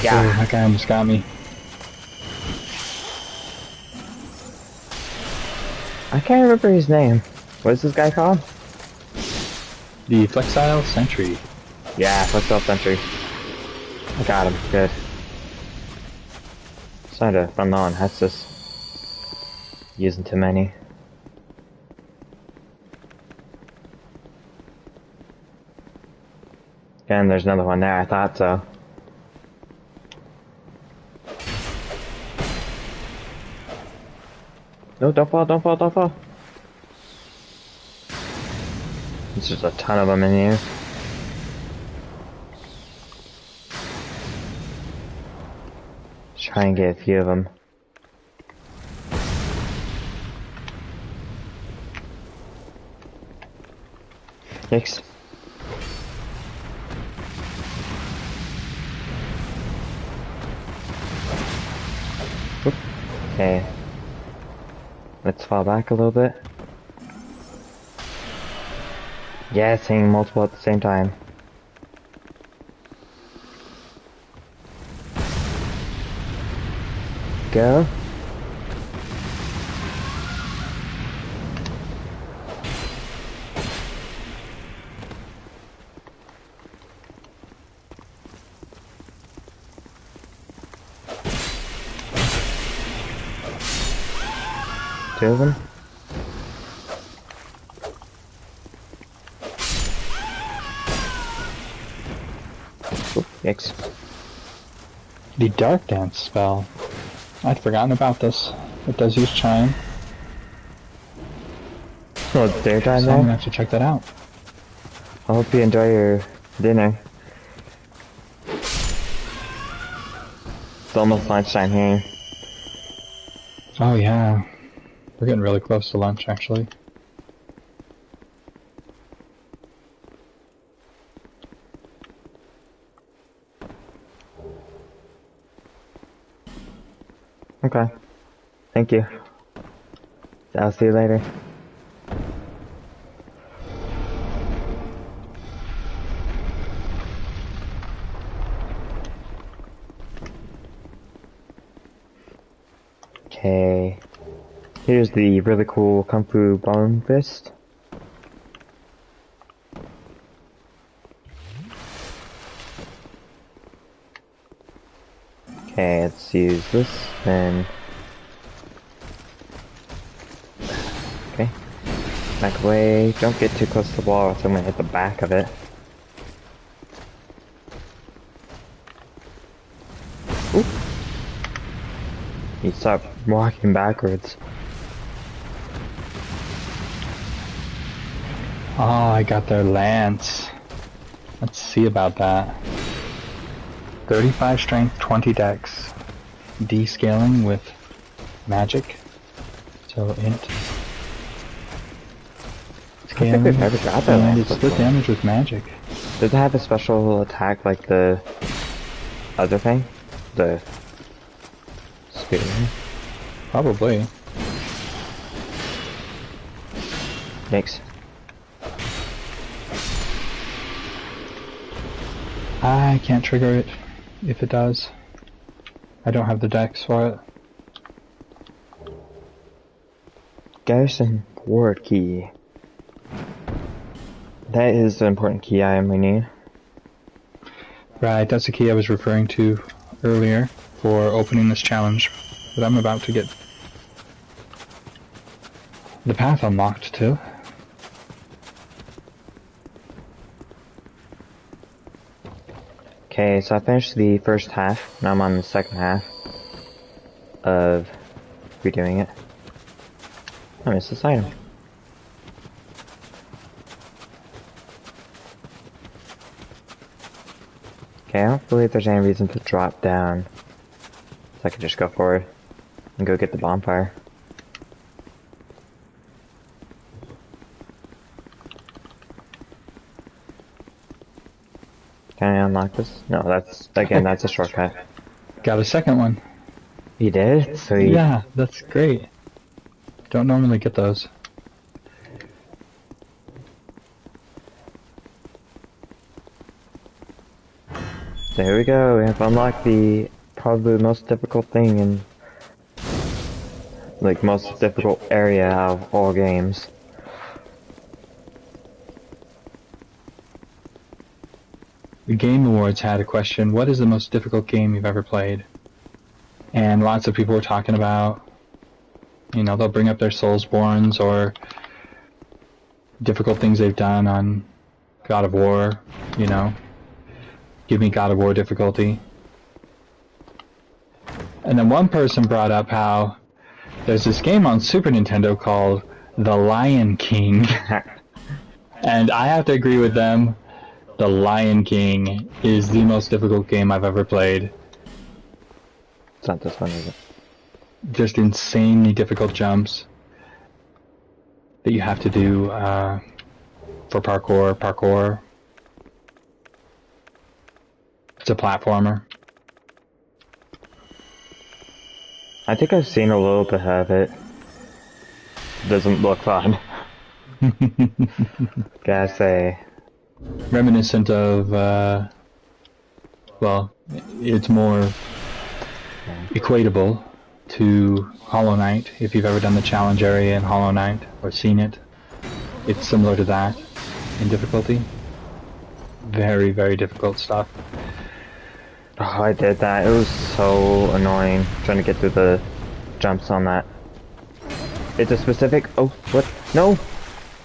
C: Yeah, that guy almost got me.
A: I can't remember his name. What is this guy called?
C: The Flexile Sentry.
A: Yeah, Flexile Sentry. I got him. Good. Starting to run low on Hestus. Using too many. And there's another one there. I thought so. No, don't fall, don't fall, don't fall. There's just a ton of them in here. Try and get a few of them. Yikes. Oop. Okay. Let's fall back a little bit. Yeah, it's hitting multiple at the same time. Go. Two of them. Oop, yikes.
C: The Dark Dance spell. I'd forgotten about this. It does use Chime,
A: Oh, daytime
C: so I'm gonna
A: there?
C: have to check that out.
A: I hope you enjoy your dinner. It's almost lunchtime here.
C: Oh yeah. We're getting really close to lunch, actually.
A: Okay. Thank you. I'll see you later. Okay. Here's the really cool Kung Fu Bone Fist. Okay, let's use this, then... Okay. Back away. Don't get too close to the wall, so I'm gonna hit the back of it. You stop walking backwards.
C: Oh, I got their lance. Let's see about that. 35 strength, 20 dex. D-scaling with magic. So int.
A: I don't think we've ever got that
C: And
A: lance
C: it's split
A: before.
C: damage with magic.
A: Does it have a special attack like the other thing? The spear?
C: Probably.
A: Thanks.
C: I can't trigger it if it does. I don't have the dex for it.
A: Garrison ward key. That is the important key item we need.
C: Right, that's the key I was referring to earlier for opening this challenge that I'm about to get the path unlocked to.
A: Okay, so I finished the first half. Now I'm on the second half of redoing it. I missed this item. Okay, I don't believe there's any reason to drop down. So I could just go forward and go get the bonfire. Can I unlock this? No, that's, again, that's a shortcut.
C: Got a second one.
A: You did? Sweet.
C: Yeah, that's great. Don't normally get those.
A: So here we go, we have unlocked the probably the most difficult thing in like most difficult area of all games.
C: The Game Awards had a question, what is the most difficult game you've ever played? And lots of people were talking about, you know, they'll bring up their Soulsborns or difficult things they've done on God of War, you know. Give me God of War difficulty. And then one person brought up how there's this game on Super Nintendo called The Lion King. And I have to agree with them. The Lion King is the most difficult game I've ever played.
A: It's not this one, is it?
C: Just insanely difficult jumps that you have to do for parkour. It's a platformer.
A: I think I've seen a little bit of it. Doesn't look fun. Gotta say.
C: Reminiscent of, well, it's more equatable to Hollow Knight, if you've ever done the challenge area in Hollow Knight, or seen it. It's similar to that in difficulty. Very, very difficult stuff.
A: Oh, I did that. It was so annoying trying to get through the jumps on that. It's a specific... Oh, what? No!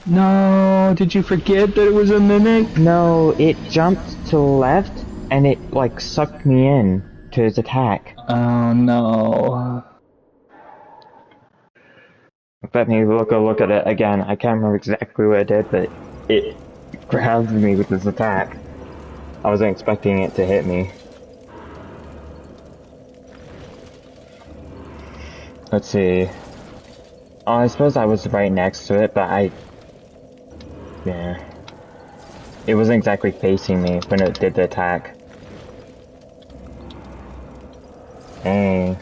C: No, did you forget that it was a mimic?
A: No, it jumped to the left, and it, like, sucked me in to his attack.
C: Oh no.
A: Let me go look at it again. I can't remember exactly what it did, but it grabbed me with his attack. I wasn't expecting it to hit me. Let's see. Oh, I suppose I was right next to it, but yeah. It wasn't exactly facing me when it did the attack. Dang.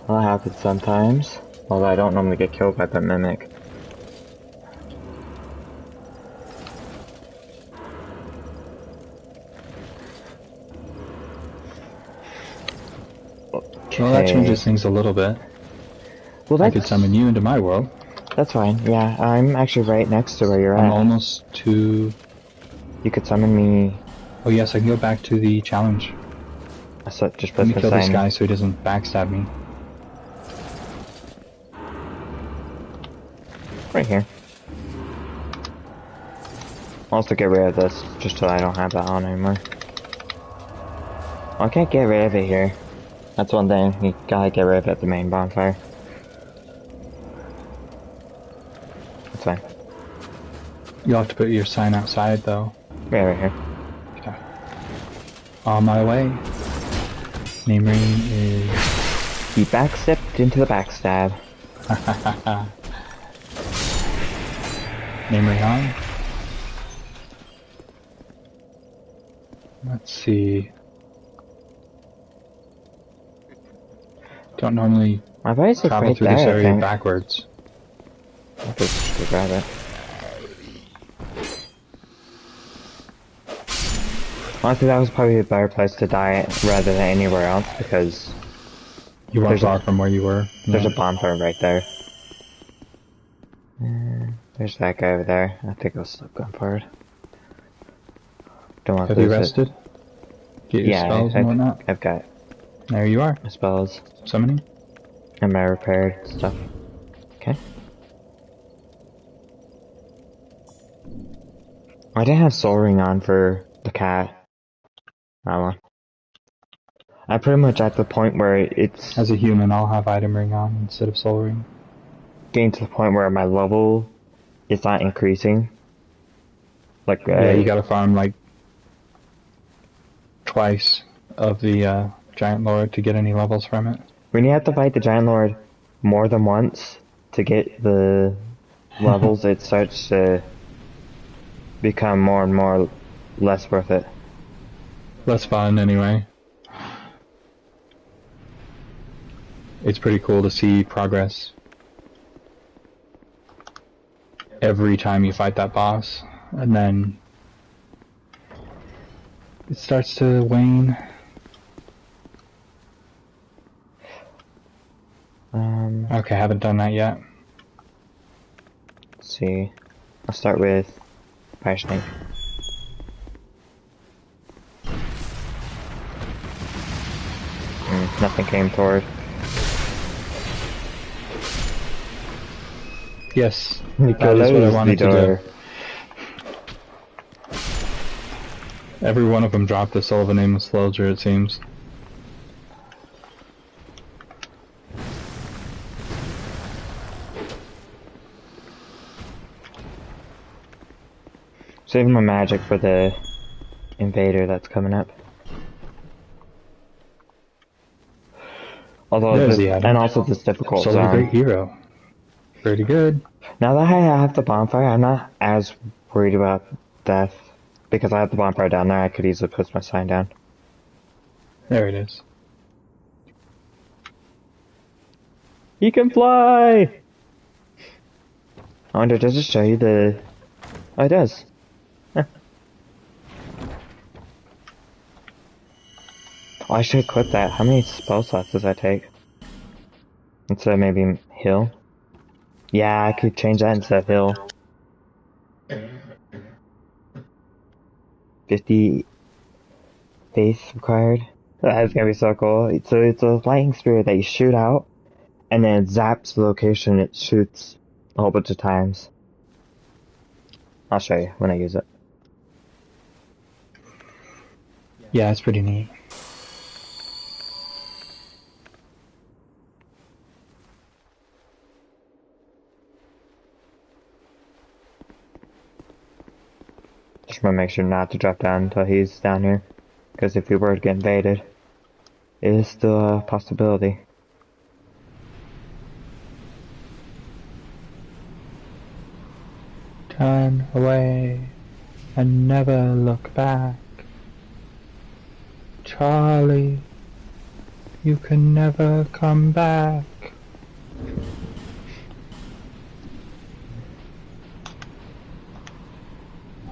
A: That happens sometimes. Although I don't normally get killed by that mimic.
C: Well, that changes things a little bit.
A: Well,
C: I could summon you into my world.
A: That's fine. Yeah, I'm actually right next to where you're
C: I'm
A: at.
C: almost to...
A: You could summon me.
C: Oh yes, I can go back to the challenge.
A: So just
C: Let
A: press
C: me
A: the
C: kill this
A: sign.
C: guy so he doesn't backstab me.
A: Right here. I'll also get rid of this, just so I don't have that on anymore. I can't get rid of it here. That's one thing, you gotta get rid of it at the main bonfire. That's fine.
C: You'll have to put your sign outside, though.
A: Right here.
C: Okay. On my way. Name ring is...
A: He backstepped into the backstab.
C: Name ring on. Let's see. Don't normally
A: My body's
C: travel
A: right
C: through
A: there,
C: this
A: I
C: area
A: think.
C: backwards.
A: I'll just go grab it. Honestly, that was probably a better place to die rather than anywhere else because
C: You weren't
A: There's a-
C: far from where you were.
A: there's
C: Yeah.
A: a bonfire right there. There's that guy over there. I think I'll stop going forward. Don't want to
C: Have you
A: lose it.
C: rested? Get your
A: Yeah,
C: spells and whatnot?
A: I've got
C: There you are.
A: my spells
C: Summoning.
A: and my repaired stuff. Okay. I didn't have Soul Ring on for the cat. That one. I'm pretty much at the point where it's
C: As a human, I'll have item ring on instead of soul ring.
A: getting to the point where my level is not increasing. Like,
C: Yeah, you gotta farm like twice of the giant lord to get any levels from it.
A: when you have to fight the Giant Lord more than once to get the levels, it starts to become more and more less worth it.
C: Less fun anyway. It's pretty cool to see progress every time you fight that boss, and then it starts to wane. Okay, haven't done that yet.
A: Let's see. I'll start with Fire Snake. Nothing came toward.
C: Yes,
A: You
C: that is what I
A: closed
C: wanted
A: the
C: to
A: door.
C: do. Every one of them dropped the soul of a nameless soldier, it seems.
A: Saving my magic for the invader that's coming up. Although
C: There's
A: this,
C: the item.
A: and also this difficult
C: Soul of a
A: zone.
C: great hero. Pretty good.
A: Now that I have the bonfire, I'm not as worried about death. Because I have the bonfire down there, I could easily put my sign down.
C: There it is.
A: He can fly! I wonder, does it show you the... Oh, it does. Huh. Oh, I should equip that. How many spell slots does that take? Instead of maybe heal? Yeah, I could change that instead of heal. 50 faith required. That's gonna be so cool. So it's a lightning spear that you shoot out, and then it zaps the location it shoots a whole bunch of times. I'll show you when I use it.
C: Yeah, it's pretty neat.
A: Just wanna make sure not to drop down until he's down here. Because if we were to get invaded, it is still a possibility.
C: Turn away and never look back. Charlie, you can never come back.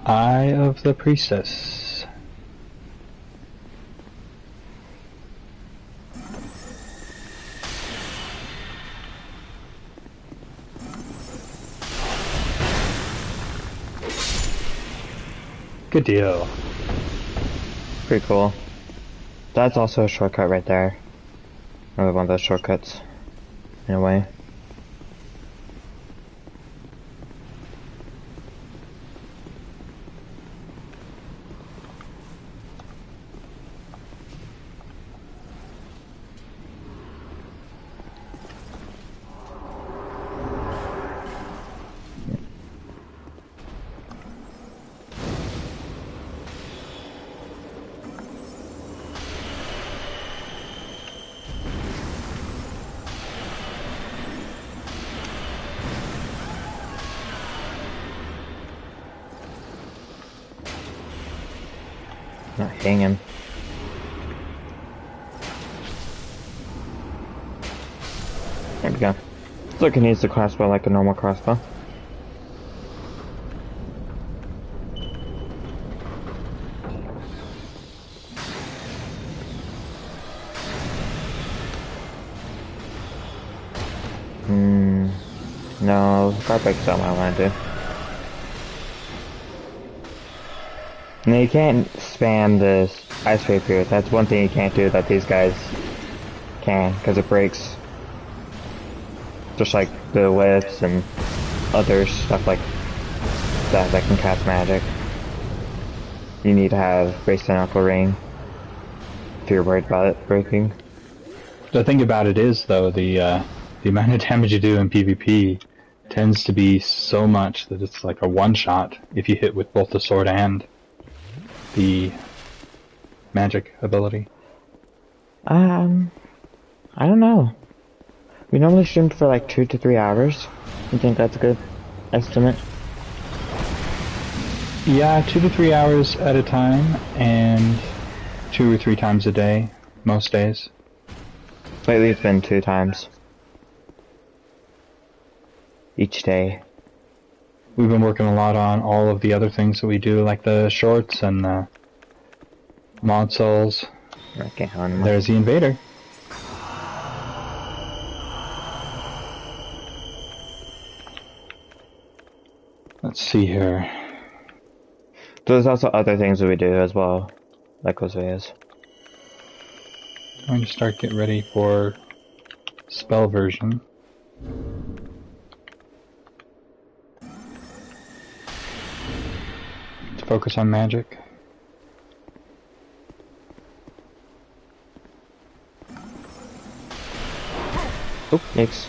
C: Eye of the Priestess. Good deal.
A: Pretty cool. That's also a shortcut right there. Another one of those shortcuts. In a way. Not hitting him. There we go. Look, he needs the crossbow like a normal crossbow. No, guard break's not what I want to do. No, you can't spam this ice rapier. That's one thing you can't do that these guys can, because it breaks. Just like the whips and other stuff like that that can cast magic. You need to have Brace and Knuckle Ring if you're worried about it breaking.
C: The thing about it is, though, the amount of damage you do in PvP tends to be so much that it's like a one-shot if you hit with both the sword and the magic ability.
A: I don't know. We normally stream for like 2 to 3 hours. You think that's a good estimate?
C: Yeah, 2 to 3 hours at a time, and 2 or 3 times a day, most days.
A: Lately it's been 2 times. Each day.
C: We've been working a lot on all of the other things that we do, like the shorts and the mod souls.
A: I can't handle anymore.
C: There's the invader. Let's see here.
A: There's also other things that we do as well, like those videos.
C: I'm going to start getting ready for spell version. To focus on magic.
A: Oop, yikes.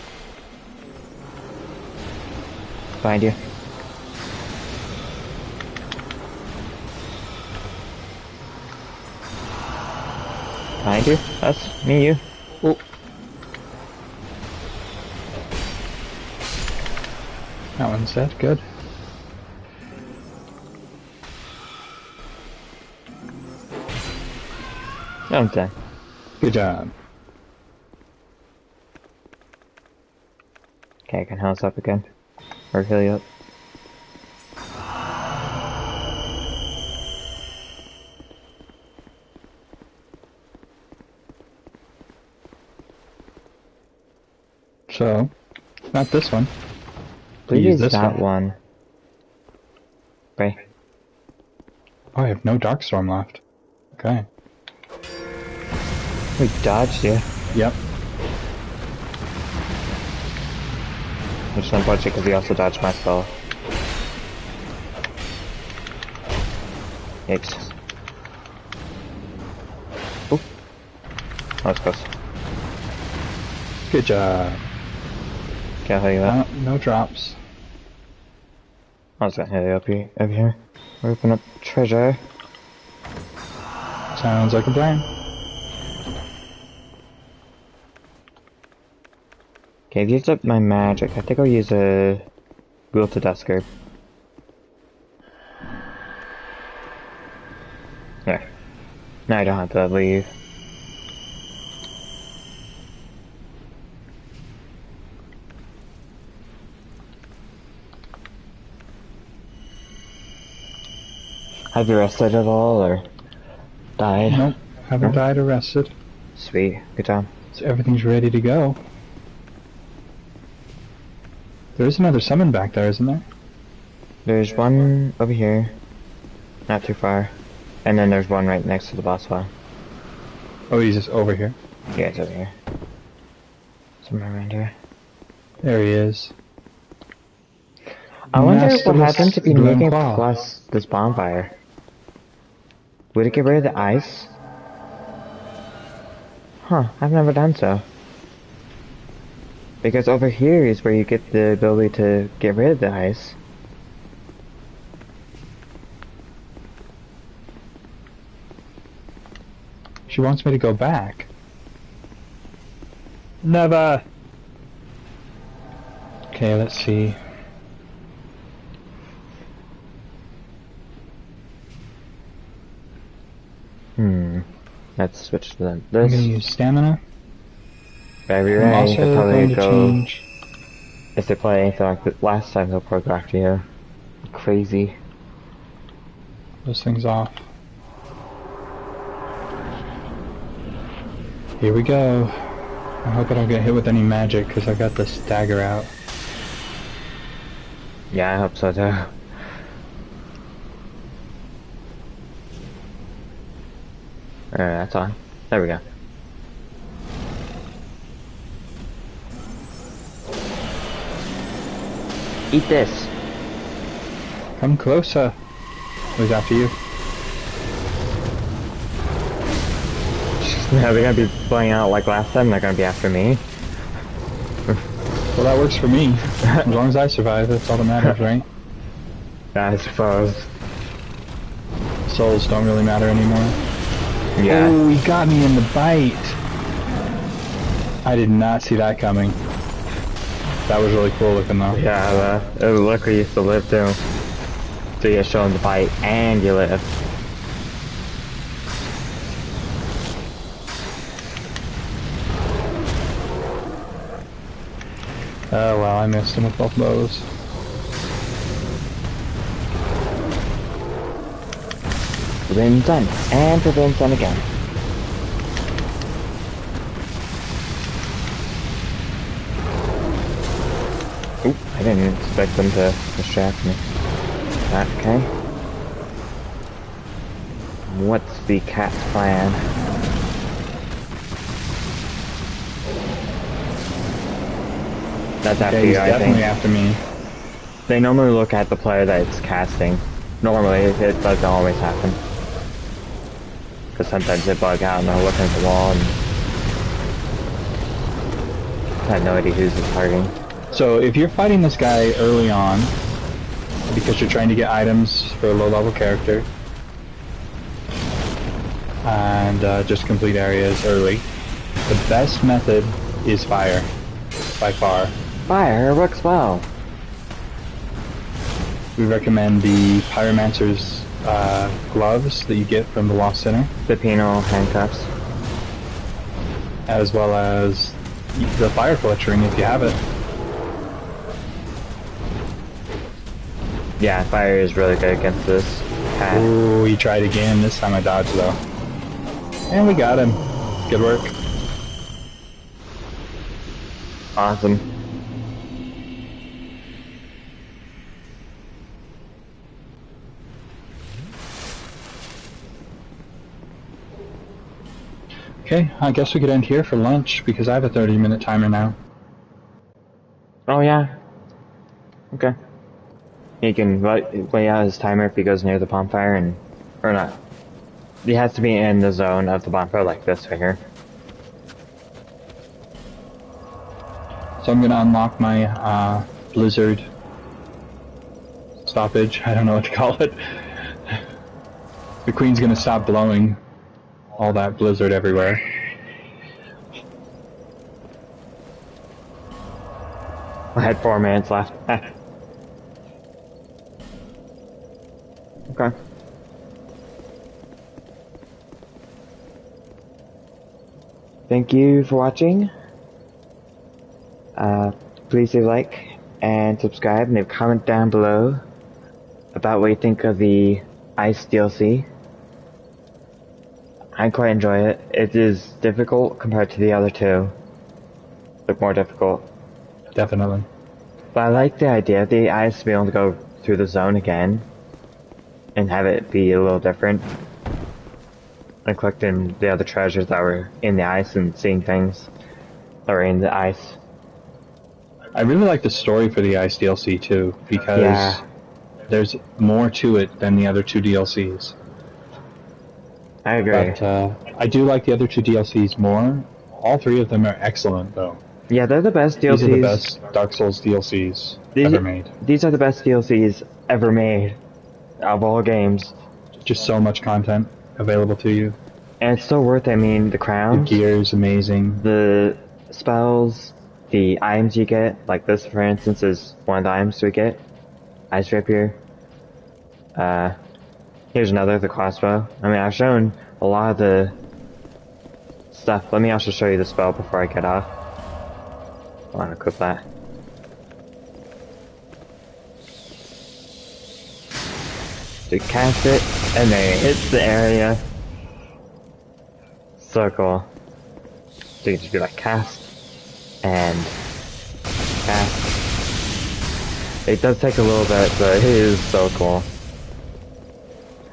A: Behind you. Behind you? Us? Me, you?
C: Oh. That one's dead. Good.
A: I'm done.
C: Good job.
A: Okay, I can heal us up again. Or heal you up.
C: So, not this one.
A: Please
C: Use
A: use
C: this
A: that one. Okay.
C: Oh, I have no Darkstorm left. Okay.
A: We dodged you.
C: Yep.
A: Which is unfortunate because he also dodged my spell. Yikes. Oop. That was close.
C: Good job.
A: Can't heal you up.
C: No drops.
A: I was gonna heal you up here. Over here. We're opening up treasure.
C: Sounds like a plan.
A: Okay, I've used up my magic. I think I'll use a Wheel to Dusker. There. Now I don't have to leave. Have you rested at all, or died?
C: Nope. Haven't
A: Nope.
C: died or rested.
A: Sweet. Good job.
C: So everything's ready to go. There's another summon back there, isn't there?
A: There's one over here. Not too far. And then there's one right next to the boss file.
C: Oh, he's just over here.
A: Yeah, it's over here. Somewhere around here.
C: There he is.
A: I wonder what
C: Masterless
A: happens if you
C: Glen
A: make it
C: Claw.
A: plus this bonfire. Would it get rid of the ice? Huh, I've never done so. Because over here is where you get the ability to get rid of the ice.
C: She wants me to go back. Never! Okay, let's see.
A: Let's switch to
C: I'm gonna
A: this.
C: use stamina.
A: Whenever you're
C: I'm
A: ready,
C: also
A: they'll probably
C: going to
A: go.
C: change.
A: If they play anything like the last time, they'll probably go after you. Crazy.
C: Those things off. Here we go. I hope I don't get hit with any magic because I got this dagger out.
A: Yeah, I hope so too. Alright, that's on. There we go. Eat this!
C: Come closer. Who's after you?
A: Yeah, they're gonna be playing out like last time, they're gonna be after me.
C: Well, that works for me. As long as I survive, that's all that matters, right?
A: I suppose.
C: Souls don't really matter anymore.
A: Yeah.
C: Oh, he got me in the bite. I did not see that coming. That was really cool looking though.
A: Yeah, look who used to live too. So you're showing the bite and you live.
C: Oh well, I missed him with both those.
A: Forbidden Sun, and Forbidden Sun again. Oop, I didn't expect them to distract me. Okay. What's the cat's plan? That's after
C: Okay, he's
A: you, I
C: definitely
A: think.
C: after me.
A: They normally look at the player that it's casting. Normally, it doesn't always happen. Because sometimes they bug out and they're looking at the wall and I have no idea who's targeting.
C: So if you're fighting this guy early on, because you're trying to get items for a low-level character, and just complete areas early, the best method is fire, by far.
A: Fire works well.
C: We recommend the Pyromancer's gloves that you get from the Lost Sinner,
A: The penal handcuffs.
C: as well as the Fire Clutch ring if you have it.
A: Yeah, fire is really good against this cat.
C: Ooh, he tried again. This time I dodged though. And we got him. Good work.
A: Awesome.
C: Okay, I guess we could end here for lunch because I have a 30-minute timer now.
A: Oh yeah. Okay. He can lay out his timer if he goes near the bonfire and... or not. He has to be in the zone of the bonfire like this right here.
C: So I'm gonna unlock my blizzard stoppage. I don't know what to call it. The queen's gonna stop blowing all that blizzard everywhere.
A: I had 4 minutes left. Okay. Thank you for watching. Please leave a like and subscribe and leave a comment down below about what you think of the Ice DLC. I quite enjoy it. It is difficult compared to the other two. A bit more difficult.
C: Definitely.
A: But I like the idea of the ice to be able to go through the zone again and have it be a little different. And collecting the other treasures that were in the ice and seeing things that were in the ice.
C: I really like the story for the Ice DLC too, because
A: Yeah.
C: there's more to it than the other two DLCs.
A: I agree.
C: But I do like the other two DLCs more. All three of them are excellent though.
A: Yeah, they're the best DLCs.
C: These are the best Dark Souls DLCs ever made.
A: These are the best DLCs ever made of all games.
C: Just so much content available to you.
A: And it's so worth it. I mean, the
C: The
A: crowns,
C: gear's amazing.
A: the spells, the items you get, like this for instance is one of the items we get. Ice Rapier. Here's another, the crossbow. I mean, I've shown a lot of the stuff. Let me also show you the spell before I get off. I want to equip that. So you cast it, and then it hits the area. So cool. So you can just be like cast, and cast. It does take a little bit, but it is so cool.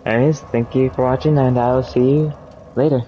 A: Anyways, thank you for watching, and I'll see you later.